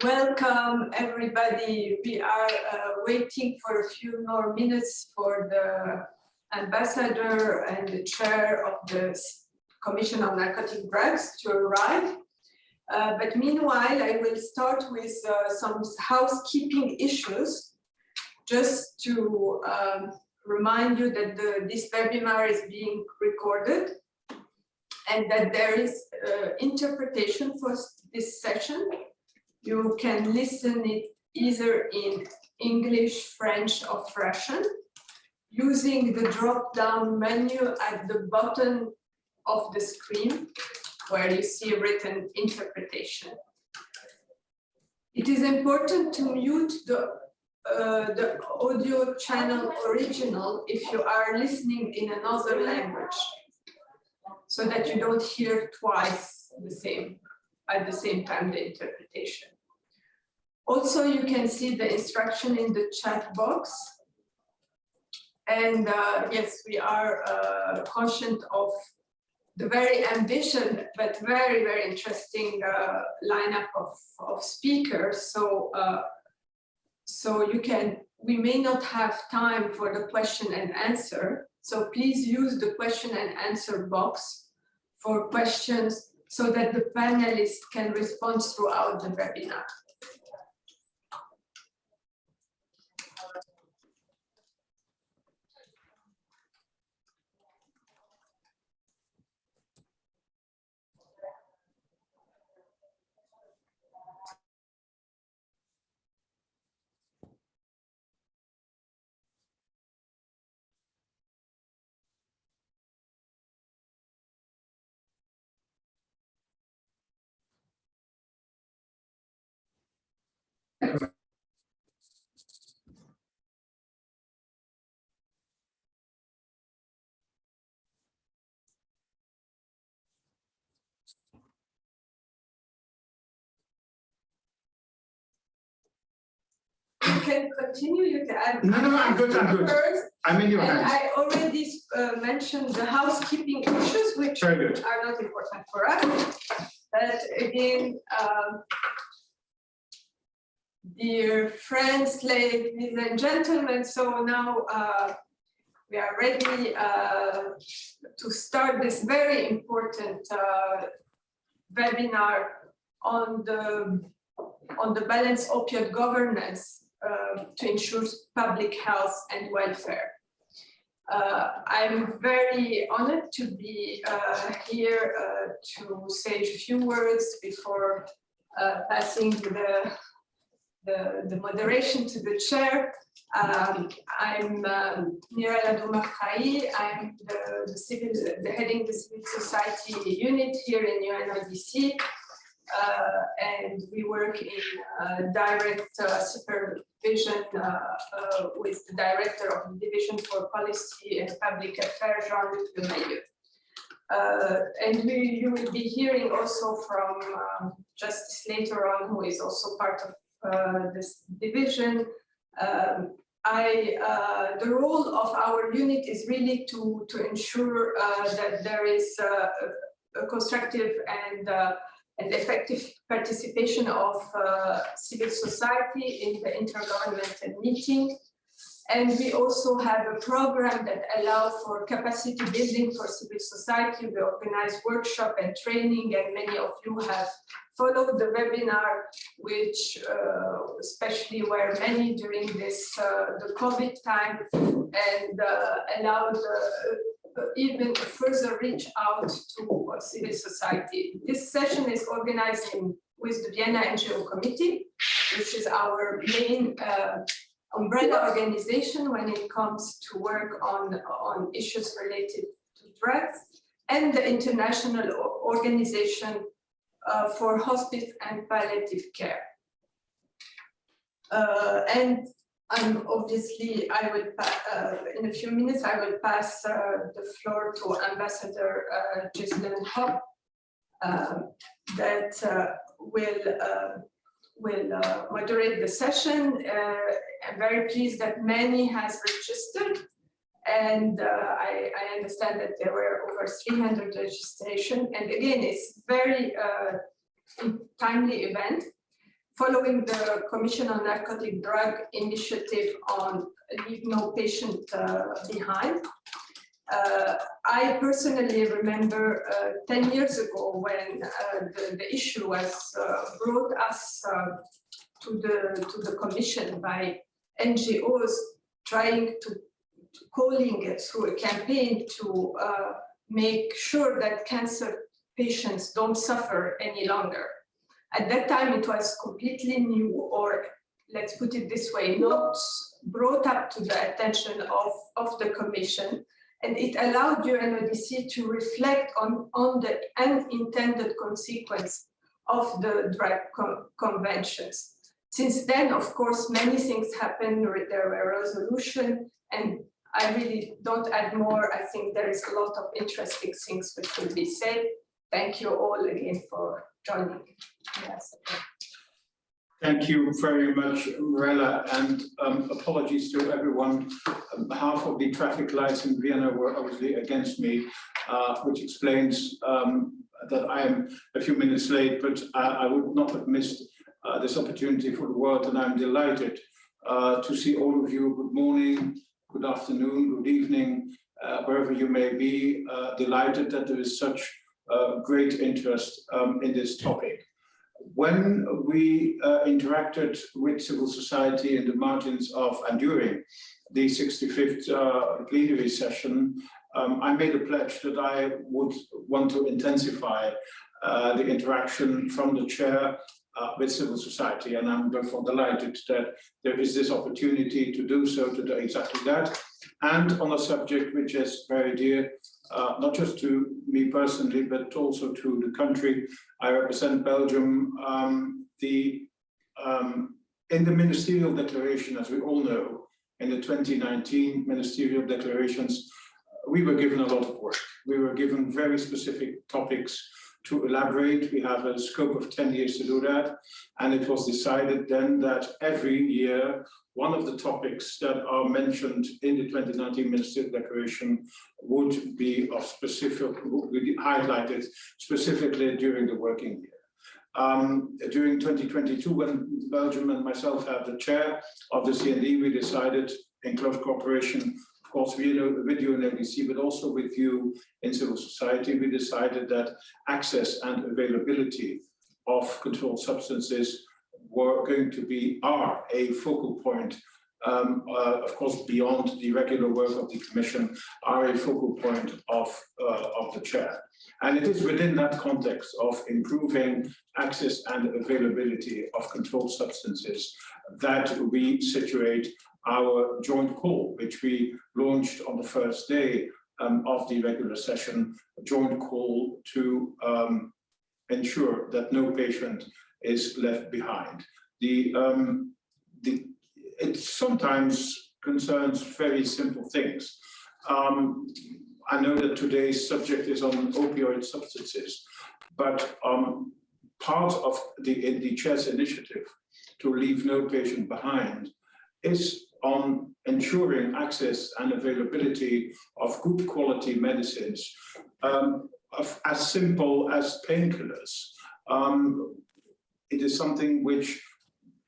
Welcome, everybody. We are waiting for a few more minutes for the ambassador and the chair of the Commission on Narcotic Drugs to arrive. But meanwhile, I will start with some housekeeping issues, just to remind you that this webinar is being recorded and that there is interpretation for this session. You can listen it either in English, French, or Russian using the drop-down menu at the bottom of the screen where you see written interpretation. It is important to mute the audio channel original if you are listening in another language, so that you don't hear twice at the same time the interpretation. Also, you can see the instruction in the chat box. And yes, we are conscious of the very ambitious but very, very interesting lineup of speakers. So, we may not have time for the question and answer. So please use the question and answer box for questions so that the panelists can respond throughout the webinar. You can continue, you can add. No, I'm good, I'm good. I'm in your hands. I already mentioned the housekeeping issues, which are not important for us. But again, dear friends, ladies and gentlemen, so now we are ready to start this very important webinar on the balanced opioid governance to ensure public health and welfare. I'm very honored to be here to say a few words before passing the moderation to the chair. I'm Mirella Doumarkhaï. I'm heading the civil society unit here in UNODC. And we work in direct supervision with the director of the Division for Policy and Public Affairs, Jean-Luc Demayeux. And you will be hearing also from Justice later on, who is also part of this division. The role of our unit is really to ensure that there is a constructive and effective participation of civil society in the intergovernmental meeting. And we also have a program that allows for capacity building for civil society. We organize workshop and training, and many of you have followed the webinar, which especially were many during this the COVID time, and allowed even further reach out to civil society. This session is organized with the Vienna NGO Committee, which is our main umbrella organization when it comes to work on issues related to drugs, and the International Organization for Hospice and Palliative Care. And obviously, I will in a few minutes, I will pass the floor to Ambassador Ghislaine Hopp that will moderate the session. I'm very pleased that many has registered, and I understand that there were over 300 registrations. And again, it's very timely event. following the Commission on Narcotic Drug initiative on Leave No Patient Behind. I personally remember 10 years ago when the issue was brought us to the Commission by NGOs trying to calling it through a campaign to make sure that cancer patients don't suffer any longer. At that time, it was completely new, or let's put it this way, not brought up to the attention of the Commission, and it allowed UNODC to reflect on the unintended consequence of the drug conventions. Since then, of course, many things happened. There were resolutions, and I really don't add more. I think there is a lot of interesting things which will be said. Thank you all again for joining. Yes. Thank you very much, Mirella, and apologies to everyone. Half of the traffic lights in Vienna were obviously against me, which explains that I am a few minutes late, but I would not have missed this opportunity for the world, and I'm delighted to see all of you. Good morning, good afternoon, good evening, wherever you may be. Delighted that there is such great interest in this topic. When we interacted with civil society in the margins of and during the 65th plenary session, I made a pledge that I would want to intensify the interaction from the chair with civil society, and I'm therefore delighted that there is this opportunity to do so, to do exactly that, and on a subject which is very dear, not just to me personally, but also to the country. I represent Belgium. In the ministerial declaration, as we all know, in the 2019 ministerial declarations, we were given a lot of work. We were given very specific topics to elaborate. We have a scope of 10 years to do that. And it was decided then that every year, one of the topics that are mentioned in the 2019 ministerial declaration would be of specific, would be highlighted specifically during the working year. During 2022, when Belgium and myself had the chair of the CND, we decided, in close cooperation, of course, with UNODC, but also with you in civil society, we decided that access and availability of controlled substances were going to be, are a focal point, of course, beyond the regular work of the Commission, are a focal point of the chair. And it is within that context of improving access and availability of controlled substances that we situate our joint call, which we launched on the first day of the regular session, a joint call to ensure that no patient is left behind. It sometimes concerns very simple things. I know that today's subject is on opioid substances, but part of the chair's initiative to leave no patient behind is on ensuring access and availability of good quality medicines, as simple as painkillers. It is something which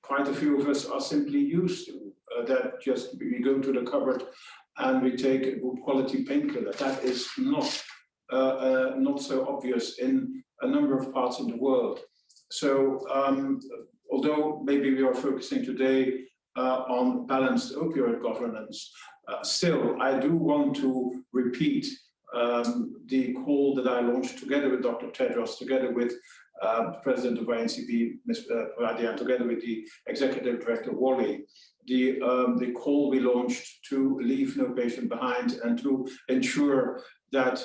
quite a few of us are simply used to, that just we go to the cupboard and we take a good quality painkiller. That is not so obvious in a number of parts in the world. So although maybe we are focusing today on balanced opioid governance, still I do want to repeat the call that I launched together with Dr. Tedros, together with the President of INCB, Ms. Paradian, together with the Executive Director, Wally, the call we launched to leave no patient behind and to ensure that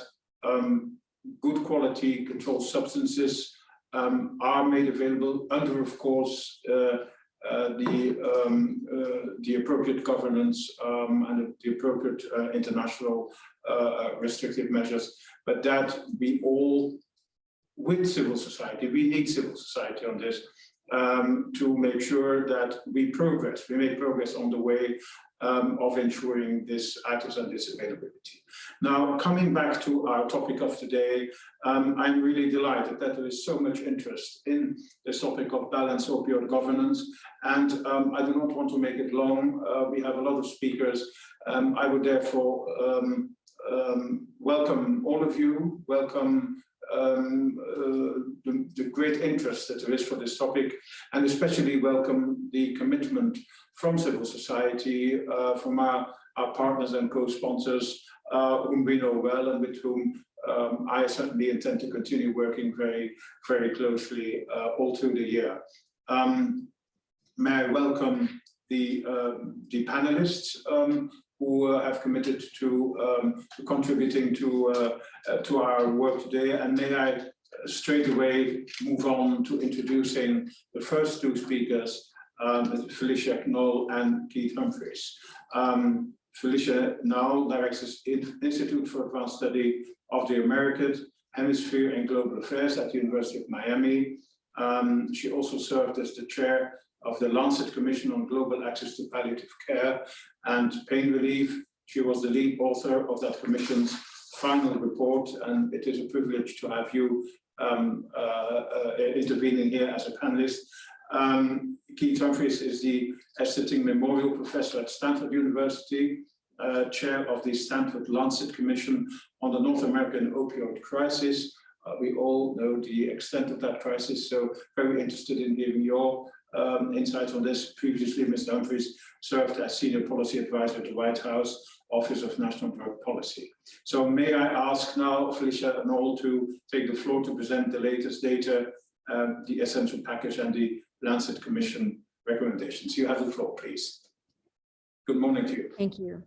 good quality controlled substances are made available under, of course, the appropriate governance and the appropriate international restrictive measures, but that we all, with civil society, we need civil society on this, to make sure that we make progress on the way of ensuring this access and this availability. Now, coming back to our topic of today, I'm really delighted that there is so much interest in this topic of balanced opioid governance. And I do not want to make it long. We have a lot of speakers. I would therefore welcome all of you, welcome the great interest that there is for this topic, and especially welcome the commitment from civil society, from our partners and co-sponsors, whom we know well and with whom I certainly intend to continue working very, very closely all through the year. May I welcome the panelists who have committed to contributing to our work today, and may I straight away move on to introducing the first two speakers, Felicia Knoll and Keith Humphreys. Felicia Knoll directs the Institute for Advanced Study of the American Hemisphere and Global Affairs at the University of Miami. She also served as the chair of the Lancet Commission on Global Access to Palliative Care and Pain Relief. She was the lead author of that commission's final report, and it is a privilege to have you intervening here as a panelist. Keith Humphreys is the Sitting Memorial Professor at Stanford University, chair of the Stanford-Lancet Commission on the North American Opioid Crisis. We all know the extent of that crisis, so very interested in hearing your insights on this. Previously, Mr. Humphreys served as Senior Policy Advisor at the White House Office of National Drug Policy. So may I ask now Felicia Knoll to take the floor to present the latest data, the essential package and the Lancet Commission recommendations. You have the floor, please. Good morning to you. Thank you.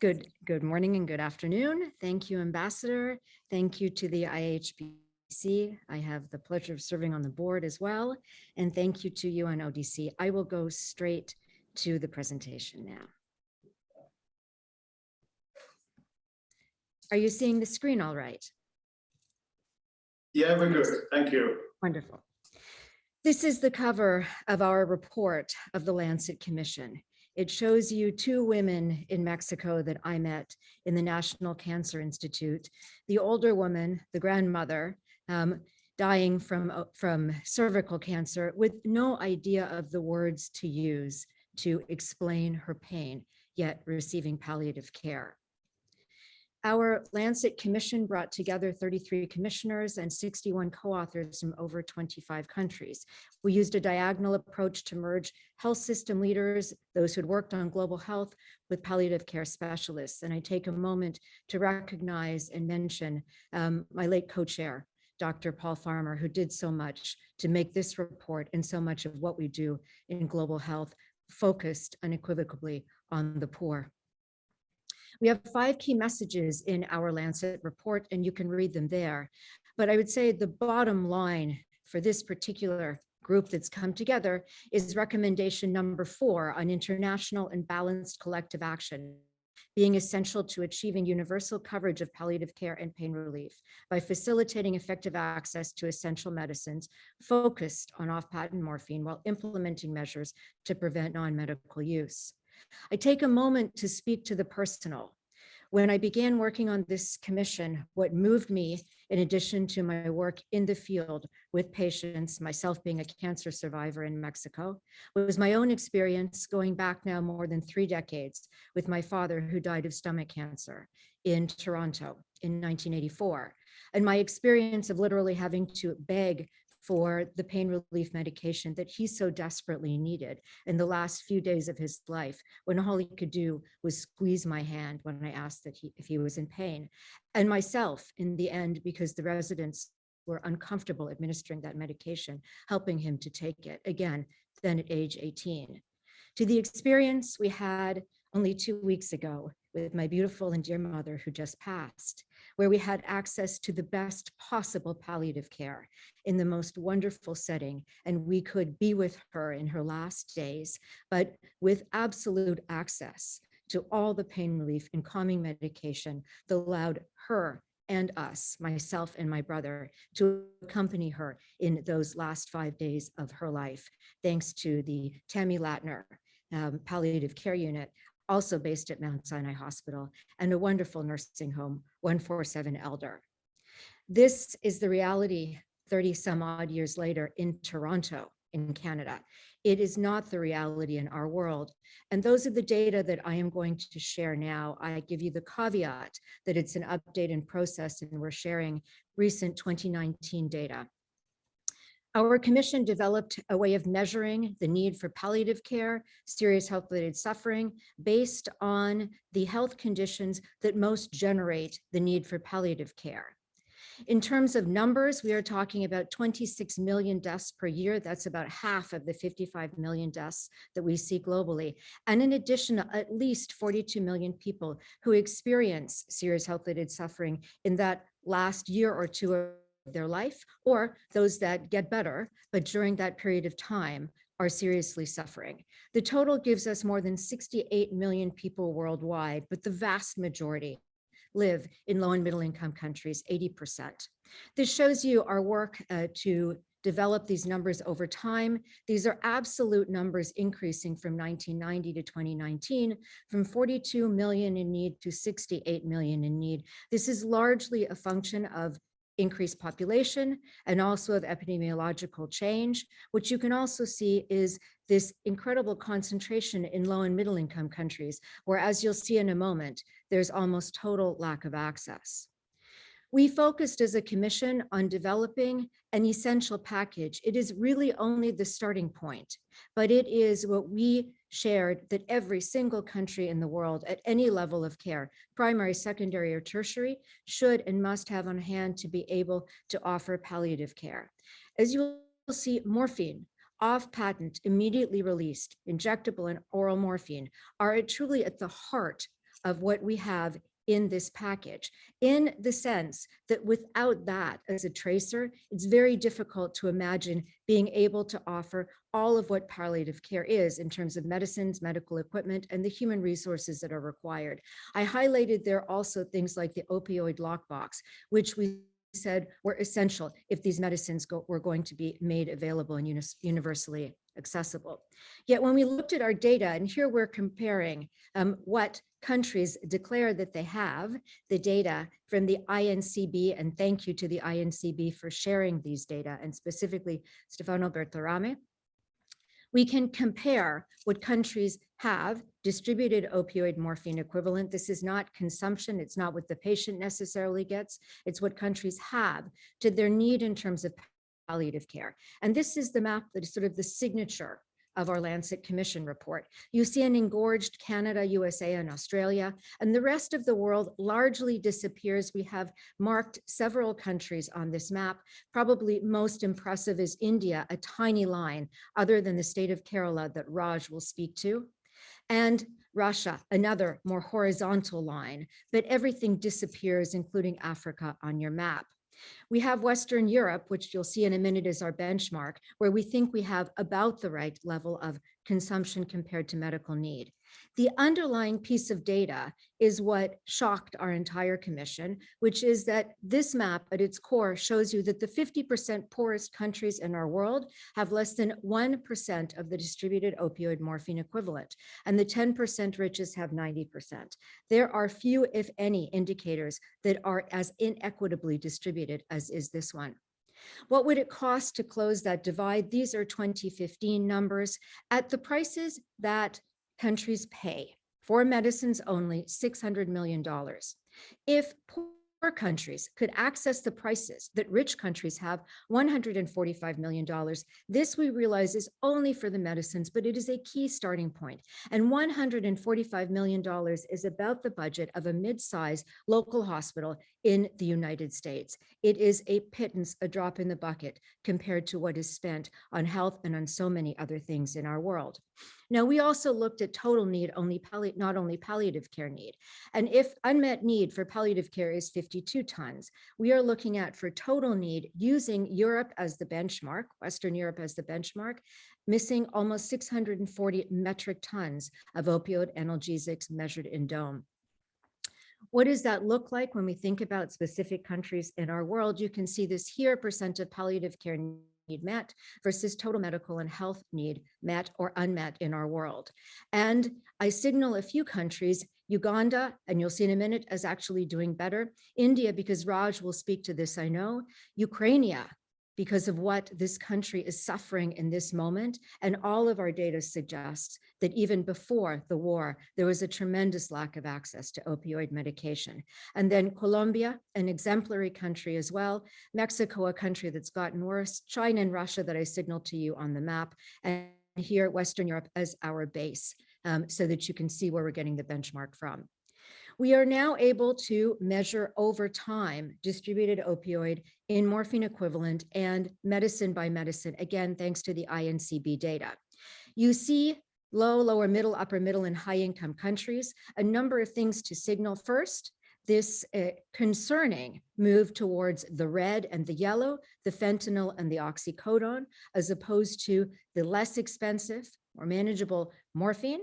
Good morning and good afternoon. Thank you, Ambassador. Thank you to the IAHPC. I have the pleasure of serving on the board as well. And thank you to UNODC. I will go straight to the presentation now. Are you seeing the screen all right? Yeah, we're good. Thank you. Wonderful. This is the cover of our report of the Lancet Commission. It shows you two women in Mexico that I met in the National Cancer Institute. The older woman, the grandmother, dying from cervical cancer with no idea of the words to use to explain her pain, yet receiving palliative care. Our Lancet Commission brought together 33 commissioners and 61 co-authors from over 25 countries. We used a diagonal approach to merge health system leaders, those who'd worked on global health, with palliative care specialists. And I take a moment to recognize and mention my late co-chair, Dr. Paul Farmer, who did so much to make this report and so much of what we do in global health focused unequivocally on the poor. We have 5 key messages in our Lancet report, and you can read them there. But I would say the bottom line for this particular group that's come together is recommendation number 4 on international and balanced collective action, being essential to achieving universal coverage of palliative care and pain relief by facilitating effective access to essential medicines focused on off-patent morphine while implementing measures to prevent non-medical use. I take a moment to speak to the personal. When I began working on this commission, what moved me, in addition to my work in the field with patients, myself being a cancer survivor in Mexico, was my own experience going back now more than 3 decades with my father, who died of stomach cancer in Toronto in 1984. And my experience of literally having to beg for the pain relief medication that he so desperately needed in the last few days of his life, when all he could do was squeeze my hand when I asked that if he was in pain. And myself, in the end, because the residents were uncomfortable administering that medication, helping him to take it, again, then at age 18. To the experience we had only 2 weeks ago with my beautiful and dear mother who just passed, where we had access to the best possible palliative care in the most wonderful setting, and we could be with her in her last days, but with absolute access to all the pain relief and calming medication that allowed her and us, myself and my brother, to accompany her in those last 5 days of her life, thanks to the Tammy Latner palliative care unit, also based at Mount Sinai Hospital, and a wonderful nursing home, 147 Elder. This is the reality 30 some odd years later in Toronto, in Canada. It is not the reality in our world. And those are the data that I am going to share now. I give you the caveat that it's an update in process and we're sharing recent 2019 data. Our commission developed a way of measuring the need for palliative care, serious health-related suffering, based on the health conditions that most generate the need for palliative care. In terms of numbers, we are talking about 26 million deaths per year. That's about half of the 55 million deaths that we see globally. And in addition, at least 42 million people who experience serious health-related suffering in that last year or two of their life, or those that get better, but during that period of time are seriously suffering. The total gives us more than 68 million people worldwide, but the vast majority live in low and middle income countries, 80%. This shows you our work to develop these numbers over time. These are absolute numbers increasing from 1990 to 2019, from 42 million in need to 68 million in need. This is largely a function of increased population and also of epidemiological change. What you can also see is this incredible concentration in low and middle income countries, where, as you'll see in a moment, there's almost total lack of access. We focused as a commission on developing an essential package. It is really only the starting point, but it is what we shared that every single country in the world at any level of care, primary, secondary, or tertiary, should and must have on hand to be able to offer palliative care. As you will see, morphine, off patent, immediately released, injectable and oral morphine are truly at the heart of what we have in this package, in the sense that without that as a tracer, it's very difficult to imagine being able to offer all of what palliative care is in terms of medicines, medical equipment, and the human resources that are required. I highlighted there also things like the opioid lockbox, which we said were essential if these medicines were going to be made available and universally accessible. Yet when we looked at our data, and here we're comparing what countries declare that they have, the data from the INCB, and thank you to the INCB for sharing these data, and specifically Stefano Bertarame. We can compare what countries have distributed opioid morphine equivalent. This is not consumption. It's not what the patient necessarily gets. It's what countries have to their need in terms of palliative care. And this is the map that is sort of the signature of our Lancet Commission report. You see an engorged Canada, USA, and Australia, and the rest of the world largely disappears. We have marked several countries on this map. Probably most impressive is India, a tiny line, other than the state of Kerala that Raj will speak to, and Russia, another more horizontal line, but everything disappears, including Africa, on your map. We have Western Europe, which you'll see in a minute is our benchmark, where we think we have about the right level of consumption compared to medical need. The underlying piece of data is what shocked our entire commission, which is that this map at its core shows you that the 50% poorest countries in our world have less than 1% of the distributed opioid morphine equivalent, and the 10% richest have 90%. There are few, if any, indicators that are as inequitably distributed as is this one. What would it cost to close that divide? These are 2015 numbers. At the prices that countries pay for medicines only, $600 million. If poor countries could access the prices that rich countries have, $145 million. This, we realize, is only for the medicines, but it is a key starting point. And $145 million is about the budget of a mid-sized local hospital in the United States. It is a pittance, a drop in the bucket compared to what is spent on health and on so many other things in our world. Now, we also looked at total need, not only palliative care need. And if unmet need for palliative care is 52 tons, we are looking at, for total need, using Europe as the benchmark, Western Europe as the benchmark, missing almost 640 metric tons of opioid analgesics measured in DOME. What does that look like when we think about specific countries in our world? You can see this here, percent of palliative care need met versus total medical and health need met or unmet in our world. And I signal a few countries. Uganda, and you'll see in a minute, is actually doing better. India, because Raj will speak to this, I know. Ukraine, because of what this country is suffering in this moment. And all of our data suggests that even before the war, there was a tremendous lack of access to opioid medication. And then Colombia, an exemplary country as well, Mexico, a country that's gotten worse, China and Russia that I signaled to you on the map, and here Western Europe as our base, so that you can see where we're getting the benchmark from. We are now able to measure over time distributed opioid in morphine equivalent and medicine by medicine, again, thanks to the INCB data. You see low, lower middle, upper middle, and high income countries, a number of things to signal. First, this concerning move towards the red and the yellow, the fentanyl and the oxycodone, as opposed to the less expensive or manageable morphine.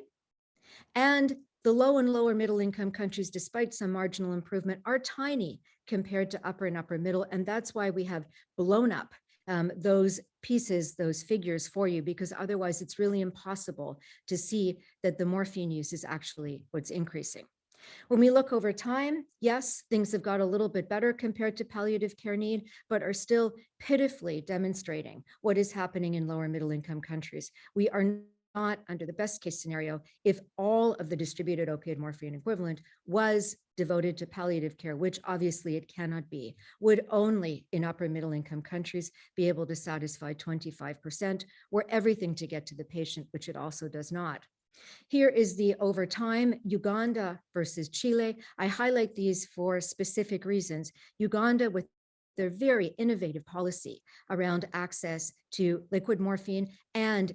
And the low and lower middle income countries, despite some marginal improvement, are tiny compared to upper and upper middle. And that's why we have blown up those pieces, those figures for you, because otherwise it's really impossible to see that the morphine use is actually what's increasing. When we look over time, yes, things have got a little bit better compared to palliative care need, but are still pitifully demonstrating what is happening in lower middle income countries. We are not, under the best case scenario, if all of the distributed opioid morphine equivalent was devoted to palliative care, which obviously it cannot be, would only in upper middle income countries be able to satisfy 25%, or everything to get to the patient, which it also does not. Here is the over time, Uganda versus Chile. I highlight these for specific reasons. Uganda, with their very innovative policy around access to liquid morphine and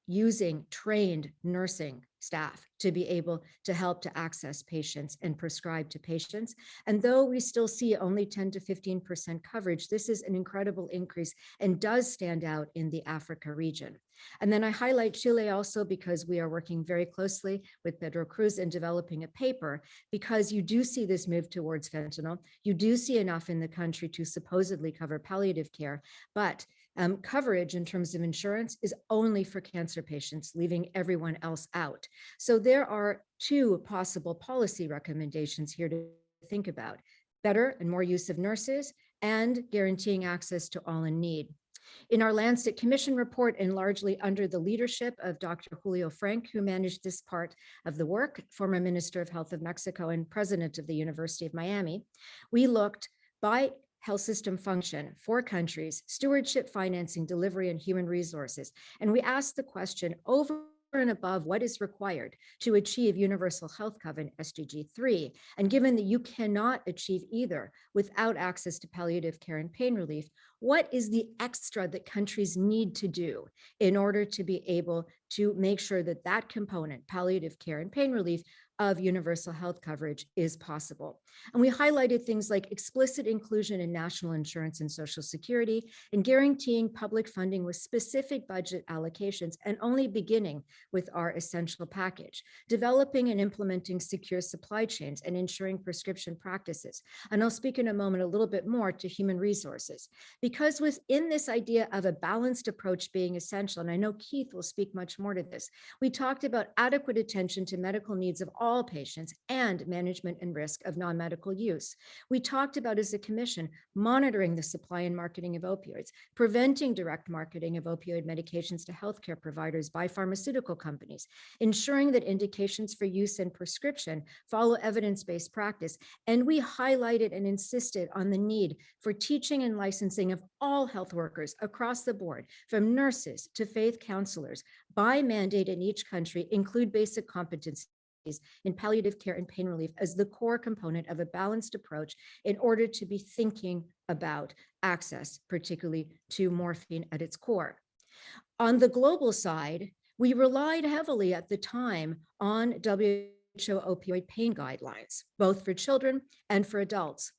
using trained nursing staff to be able to help to access patients and prescribe to patients. And though we still see only 10 to 15% coverage, this is an incredible increase and does stand out in the Africa region. And then I highlight Chile also because we are working very closely with Pedro Cruz in developing a paper, because you do see this move towards fentanyl. You do see enough in the country to supposedly cover palliative care, but coverage in terms of insurance is only for cancer patients, leaving everyone else out. So there are two possible policy recommendations here to think about: better and more use of nurses and guaranteeing access to all in need. In our Lancet Commission report, and largely under the leadership of Dr. Julio Frank, who managed this part of the work, former Minister of Health of Mexico and president of the University of Miami, we looked by health system function, 4 countries, stewardship, financing, delivery, and human resources. And we asked the question, over and above what is required to achieve universal health coverage, SDG 3, and given that you cannot achieve either without access to palliative care and pain relief, what is the extra that countries need to do in order to be able to make sure that that component, palliative care and pain relief, of universal health coverage is possible? And we highlighted things like explicit inclusion in national insurance and social security, and guaranteeing public funding with specific budget allocations, and only beginning with our essential package, developing and implementing secure supply chains and ensuring prescription practices. And I'll speak in a moment a little bit more to human resources, because within this idea of a balanced approach being essential, and I know Keith will speak much more to this, we talked about adequate attention to medical needs of all patients and management and risk of non-medical use. We talked about, as a commission, monitoring the supply and marketing of opioids, preventing direct marketing of opioid medications to healthcare providers by pharmaceutical companies, ensuring that indications for use and prescription follow evidence-based practice. And we highlighted and insisted on the need for teaching and licensing of all health workers across the board, from nurses to faith counselors, by mandate in each country, include basic competencies in palliative care and pain relief as the core component of a balanced approach in order to be thinking about access, particularly to morphine at its core. On the global side, we relied heavily at the time on WHO opioid pain guidelines, both for children and for adults,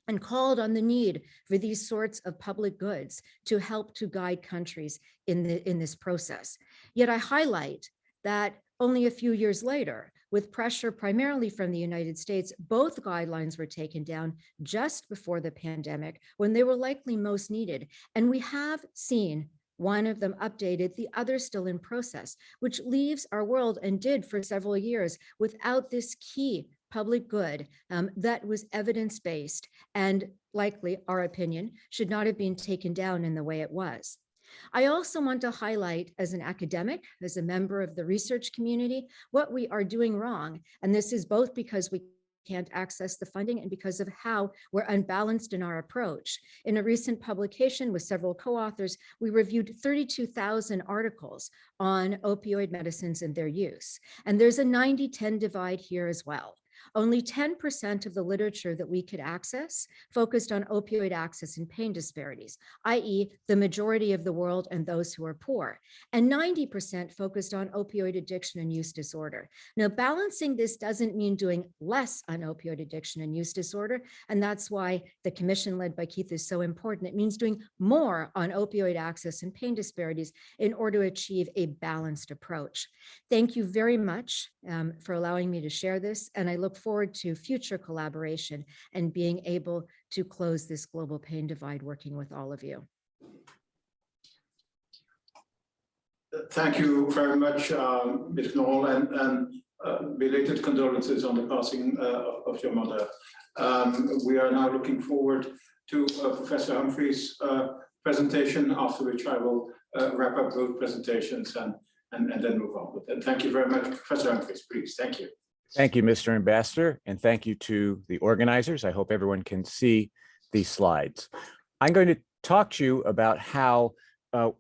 and called on the need for these sorts of public goods to help to guide countries in this process. Yet I highlight that only a few years later, with pressure primarily from the United States, both guidelines were taken down just before the pandemic, when they were likely most needed. And we have seen one of them updated, the other still in process, which leaves our world, and did for several years, without this key public good that was evidence-based and likely, our opinion, should not have been taken down in the way it was. I also want to highlight as an academic, as a member of the research community, what we are doing wrong. And this is both because we can't access the funding and because of how we're unbalanced in our approach. In a recent publication with several co-authors, we reviewed 32,000 articles on opioid medicines and their use. And there's a 90-10 divide here as well. Only 10% of the literature that we could access focused on opioid access and pain disparities, i.e. the majority of the world and those who are poor, and 90% focused on opioid addiction and use disorder. Now, balancing this doesn't mean doing less on opioid addiction and use disorder, and that's why the commission led by Keith is so important. It means doing more on opioid access and pain disparities in order to achieve a balanced approach. Thank you very much for allowing me to share this, and I look forward to future collaboration and being able to close this global pain divide working with all of you. Thank you very much, Ms. Knoll, and belated condolences on the passing of your mother. We are now looking forward to Professor Humphrey's presentation, after which I will wrap up both presentations and then move on. But thank you very much, Professor Humphreys, please. Thank you. Thank you, Mr. Ambassador, and thank you to the organizers. I hope everyone can see these slides. I'm going to talk to you about how,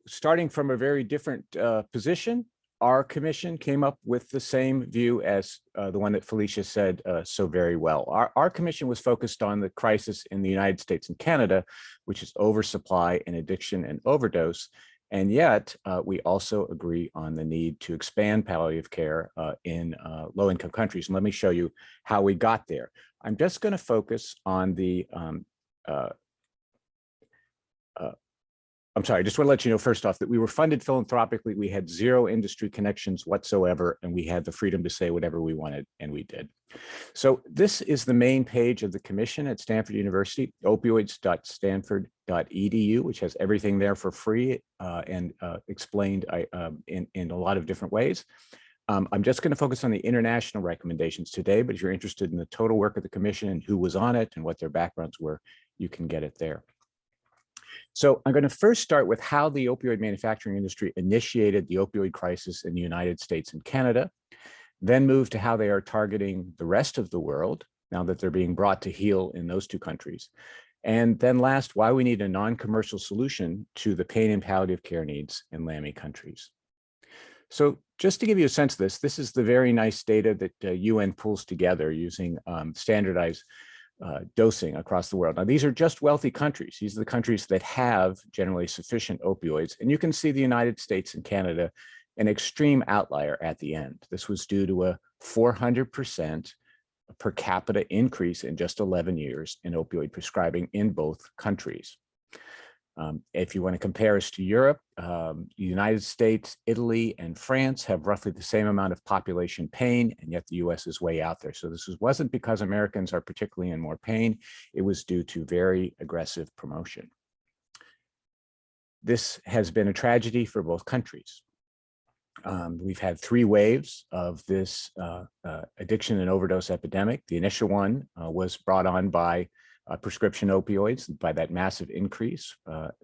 starting from a very different position, our commission came up with the same view as the one that Felicia said so very well. Our commission was focused on the crisis in the United States and Canada, which is oversupply and addiction and overdose. And yet, we also agree on the need to expand palliative care in low-income countries. And let me show you how we got there. I'm just going to focus on the, I'm sorry, I just want to let you know first off that we were funded philanthropically. We had zero industry connections whatsoever, and we had the freedom to say whatever we wanted, and we did. So this is the main page of the commission at Stanford University, opioids.stanford.edu, which has everything there for free and explained in a lot of different ways. I'm just going to focus on the international recommendations today, but if you're interested in the total work of the commission and who was on it and what their backgrounds were, you can get it there. So I'm going to first start with how the opioid manufacturing industry initiated the opioid crisis in the United States and Canada, then move to how they are targeting the rest of the world now that they're being brought to heel in those two countries. And then last, why we need a non-commercial solution to the pain and palliative care needs in LAMI countries. So just to give you a sense of this is the very nice data that UN pulls together using standardized dosing across the world. Now, these are just wealthy countries. These are the countries that have generally sufficient opioids. And you can see the United States and Canada, an extreme outlier at the end. This was due to a 400% per capita increase in just 11 years in opioid prescribing in both countries. If you want to compare us to Europe, the United States, Italy, and France have roughly the same amount of population pain, and yet the US is way out there. So this wasn't because Americans are particularly in more pain. It was due to very aggressive promotion. This has been a tragedy for both countries. We've had 3 waves of this addiction and overdose epidemic. The initial one was brought on by prescription opioids, by that massive increase,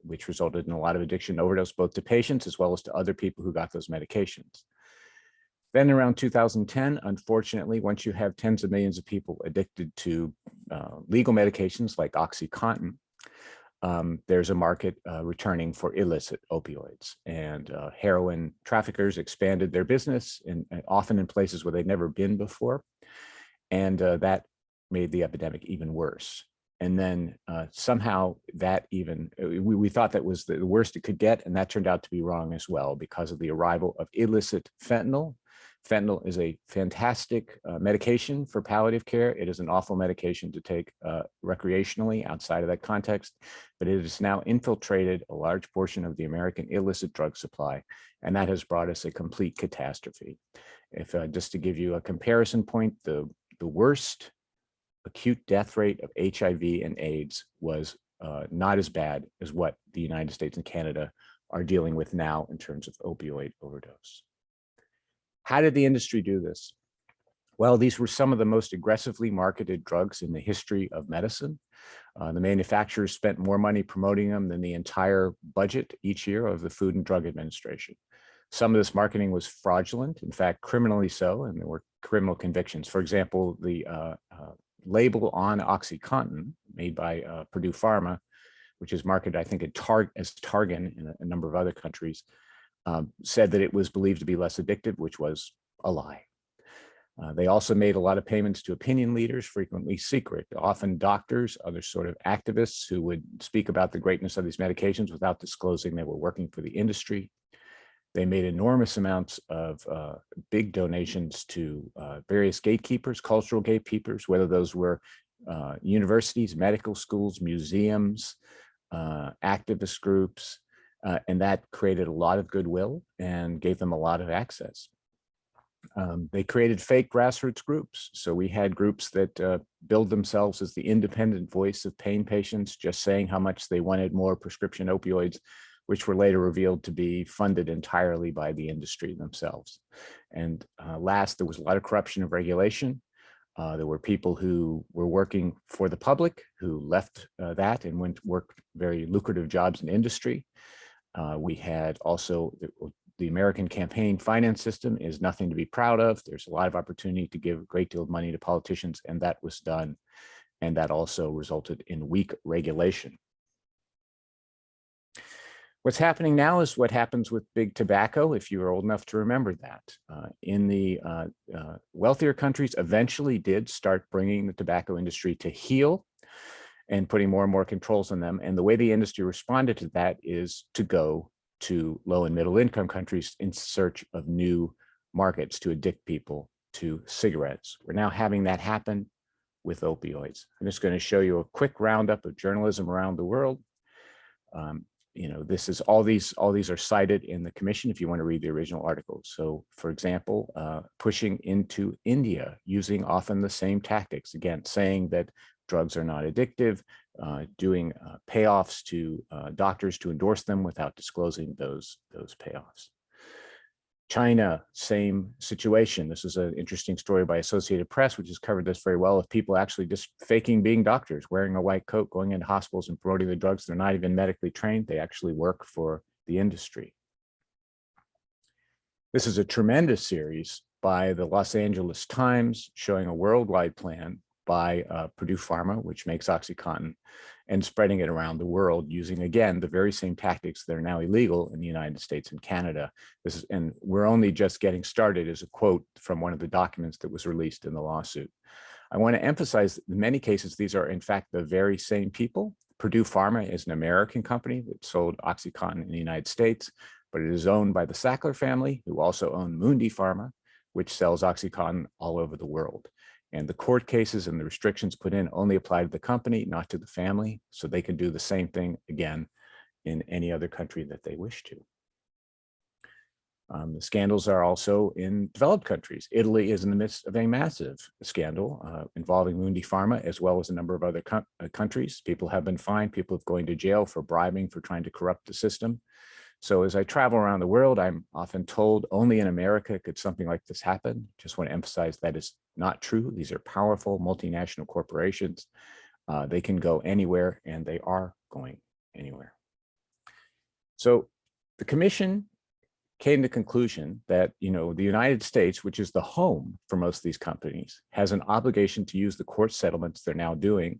which resulted in a lot of addiction and overdose, both to patients as well as to other people who got those medications. Then around 2010, unfortunately, once you have tens of millions of people addicted to legal medications like OxyContin, there's a market returning for illicit opioids, and heroin traffickers expanded their business and often in places where they'd never been before. And that made the epidemic even worse. And then somehow that even, we thought that was the worst it could get, and that turned out to be wrong as well because of the arrival of illicit fentanyl. Fentanyl is a fantastic medication for palliative care. It is an awful medication to take recreationally outside of that context, but it has now infiltrated a large portion of the American illicit drug supply, and that has brought us a complete catastrophe. If just to give you a comparison point, the worst acute death rate of HIV and AIDS was not as bad as what the United States and Canada are dealing with now in terms of opioid overdose. How did the industry do this? Well, these were some of the most aggressively marketed drugs in the history of medicine. The manufacturers spent more money promoting them than the entire budget each year of the Food and Drug Administration. Some of this marketing was fraudulent, in fact, criminally so, and there were criminal convictions. For example, the label on OxyContin made by Purdue Pharma, which is marketed, I think, as Targan in a number of other countries, said that it was believed to be less addictive, which was a lie. They also made a lot of payments to opinion leaders, frequently secret, often doctors, other sort of activists who would speak about the greatness of these medications without disclosing they were working for the industry. They made enormous amounts of big donations to various gatekeepers, cultural gatekeepers, whether those were universities, medical schools, museums, activist groups, and that created a lot of goodwill and gave them a lot of access. They created fake grassroots groups. So we had groups that billed themselves as the independent voice of pain patients, just saying how much they wanted more prescription opioids, which were later revealed to be funded entirely by the industry themselves. And last, there was a lot of corruption of regulation. There were people who were working for the public who left that and went to work very lucrative jobs in industry. We had also the American campaign finance system is nothing to be proud of. There's a lot of opportunity to give a great deal of money to politicians, and that was done. And that also resulted in weak regulation. What's happening now is what happens with big tobacco, if you were old enough to remember that. In the wealthier countries eventually did start bringing the tobacco industry to heel and putting more and more controls on them. And the way the industry responded to that is to go to low and middle income countries in search of new markets to addict people to cigarettes. We're now having that happen with opioids. I'm just going to show you a quick roundup of journalism around the world. You know, this is all these are cited in the commission if you want to read the original articles. So, for example, pushing into India using often the same tactics, again, saying that drugs are not addictive, doing payoffs to doctors to endorse them without disclosing those payoffs. China, same situation. This is an interesting story by Associated Press, which has covered this very well, of people actually just faking being doctors, wearing a white coat, going into hospitals and promoting the drugs. They're not even medically trained. They actually work for the industry. This is a tremendous series by the Los Angeles Times showing a worldwide plan by Purdue Pharma, which makes OxyContin, and spreading it around the world using, again, the very same tactics that are now illegal in the United States and Canada. And we're only just getting started, as a quote from one of the documents that was released in the lawsuit. I want to emphasize that in many cases, these are in fact the very same people. Purdue Pharma is an American company that sold OxyContin in the United States, but it is owned by the Sackler family, who also own Mundi Pharma, which sells OxyContin all over the world. And the court cases and the restrictions put in only apply to the company, not to the family. So they can do the same thing again in any other country that they wish to. The scandals are also in developed countries. Italy is in the midst of a massive scandal involving Mundi Pharma, as well as a number of other countries. People have been fined. People have going to jail for bribing, for trying to corrupt the system. So as I travel around the world, I'm often told only in America could something like this happen. Just want to emphasize that is not true. These are powerful multinational corporations. They can go anywhere, and they are going anywhere. So the commission came to the conclusion that, you know, the United States, which is the home for most of these companies, has an obligation to use the court settlements they're now doing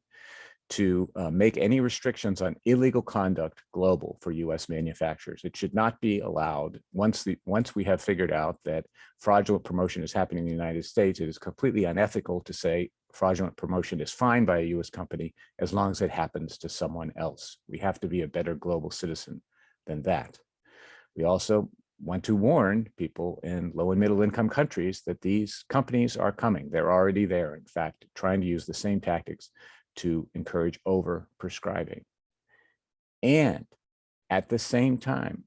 to make any restrictions on illegal conduct global for US manufacturers. It should not be allowed. Once we have figured out that fraudulent promotion is happening in the United States, it is completely unethical to say fraudulent promotion is fine by a US company as long as it happens to someone else. We have to be a better global citizen than that. We also want to warn people in low and middle income countries that these companies are coming. They're already there, in fact, trying to use the same tactics to encourage over-prescribing. And at the same time,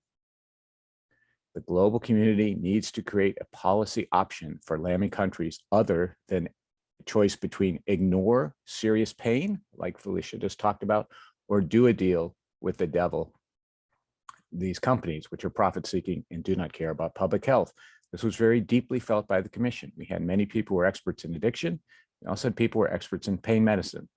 the global community needs to create a policy option for LAMI countries other than a choice between ignore serious pain, like Felicia just talked about, or do a deal with the devil these companies, which are profit-seeking and do not care about public health. This was very deeply felt by the commission. We had many people who were experts in addiction. We also had people who were experts in pain medicine.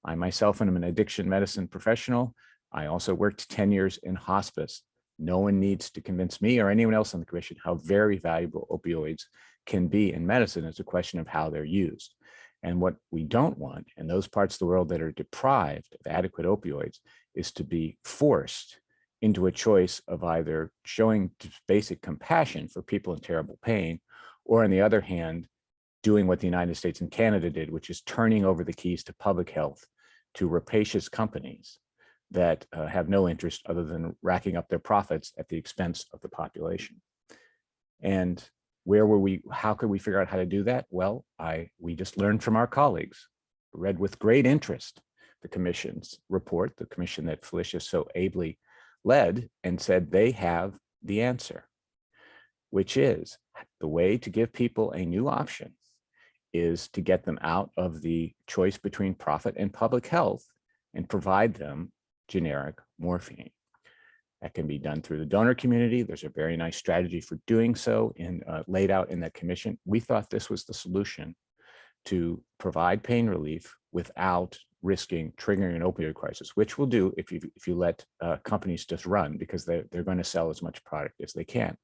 I myself am an addiction medicine professional. I also worked 10 years in hospice. No one needs to convince me or anyone else on the commission how very valuable opioids can be in medicine. It's a question of how they're used. And what we don't want in those parts of the world that are deprived of adequate opioids is to be forced into a choice of either showing basic compassion for people in terrible pain, or on the other hand, doing what the United States and Canada did, which is turning over the keys to public health to rapacious companies that have no interest other than racking up their profits at the expense of the population. And how could we figure out how to do that? Well, we just learned from our colleagues, read with great interest the commission's report, the commission that Felicia so ably led, and said they have the answer, which is the way to give people a new option is to get them out of the choice between profit and public health and provide them generic morphine. That can be done through the donor community. There's a very nice strategy for doing so laid out in that commission. We thought this was the solution to provide pain relief without risking triggering an opioid crisis, which we'll do if you let companies just run, because they're going to sell as much product as they can.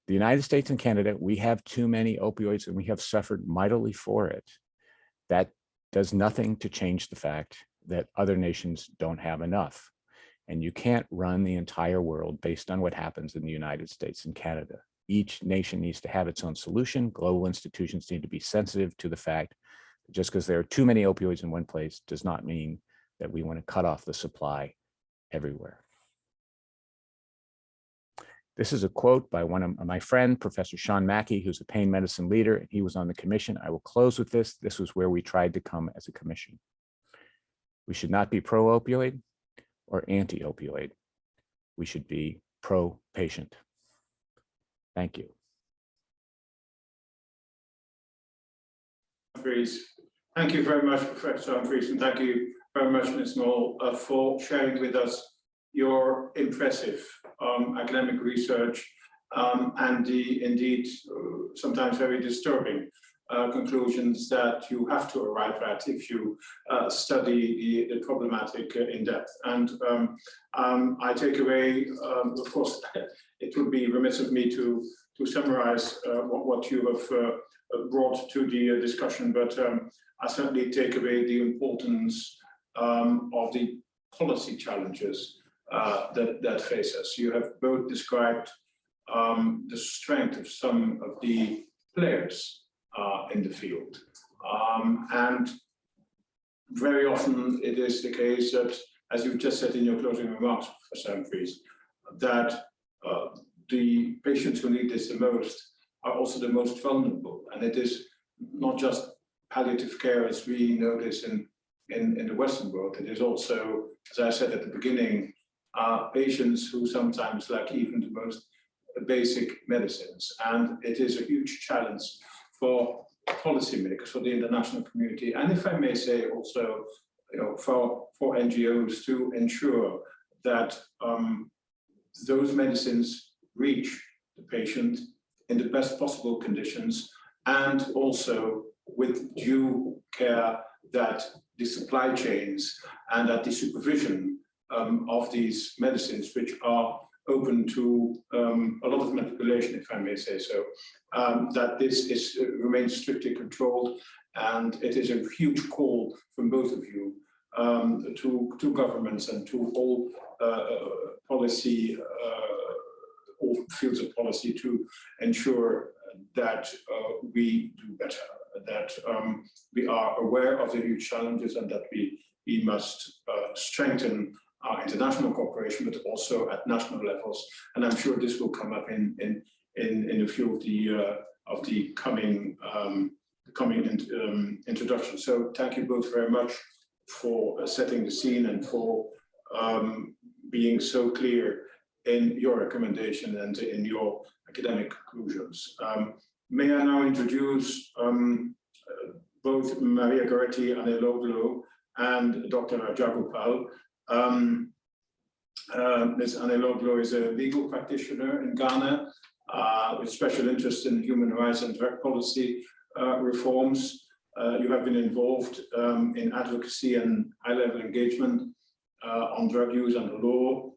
The United States and Canada, we have too many opioids and we have suffered mightily for it. That does nothing to change the fact that other nations don't have enough. And you can't run the entire world based on what happens in the United States and Canada. Each nation needs to have its own solution. Global institutions need to be sensitive to the fact that just because there are too many opioids in one place does not mean that we want to cut off the supply everywhere. This is a quote by one of my friend, Professor Sean Mackey, who's a pain medicine leader, and he was on the commission. I will close with this. This was where we tried to come as a commission. We should not be pro-opioid or anti-opioid. We should be pro-patient. Thank you. Thank you very much, Professor Humphries, and thank you very much, Ms. Knoll, for sharing with us your impressive academic research and the indeed sometimes very disturbing conclusions that you have to arrive at if you study the problematic in depth. And I take away, of course, it would be remiss of me to summarize what you have brought to the discussion, but I certainly take away the importance of the policy challenges that face us. You have both described the strength of some of the players in the field. And very often it is the case that, as you just said in your closing remarks, Professor Humphries, that the patients who need this the most are also the most vulnerable. And it is not just palliative care as we know this in the Western world. It is also, as I said at the beginning, patients who sometimes lack even the most basic medicines. And it is a huge challenge for policymakers, for the international community, and if I may say also, for NGOs to ensure that those medicines reach the patient in the best possible conditions, and also with due care that the supply chains and that the supervision of these medicines, which are open to a lot of manipulation, if I may say so, that this remains strictly controlled. And it is a huge call from both of you to governments and to all policy, all fields of policy, to ensure that we do better, that we are aware of the huge challenges, and that we must strengthen our international cooperation, but also at national levels. And I'm sure this will come up in a few of the coming introductions. So thank you both very much for setting the scene and for being so clear in your recommendation and in your academic conclusions. May I now introduce both Maria Goretti Aneloglu and Dr. Rajagopal. Ms. Aneloglo is a legal practitioner in Ghana with special interest in human rights and drug policy reforms. You have been involved in advocacy and high-level engagement on drug use and the law.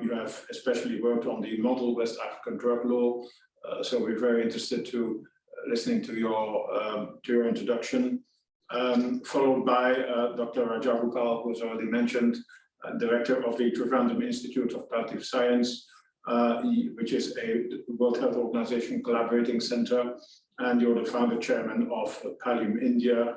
You have especially worked on the model West African drug law. So we're very interested to listening to your introduction. Followed by Dr. Rajagopal, who was already mentioned, Director of the Trivandrum Institute of Palliative Science, which is a World Health Organization collaborating center, and you're the founder chairman of Pallium India,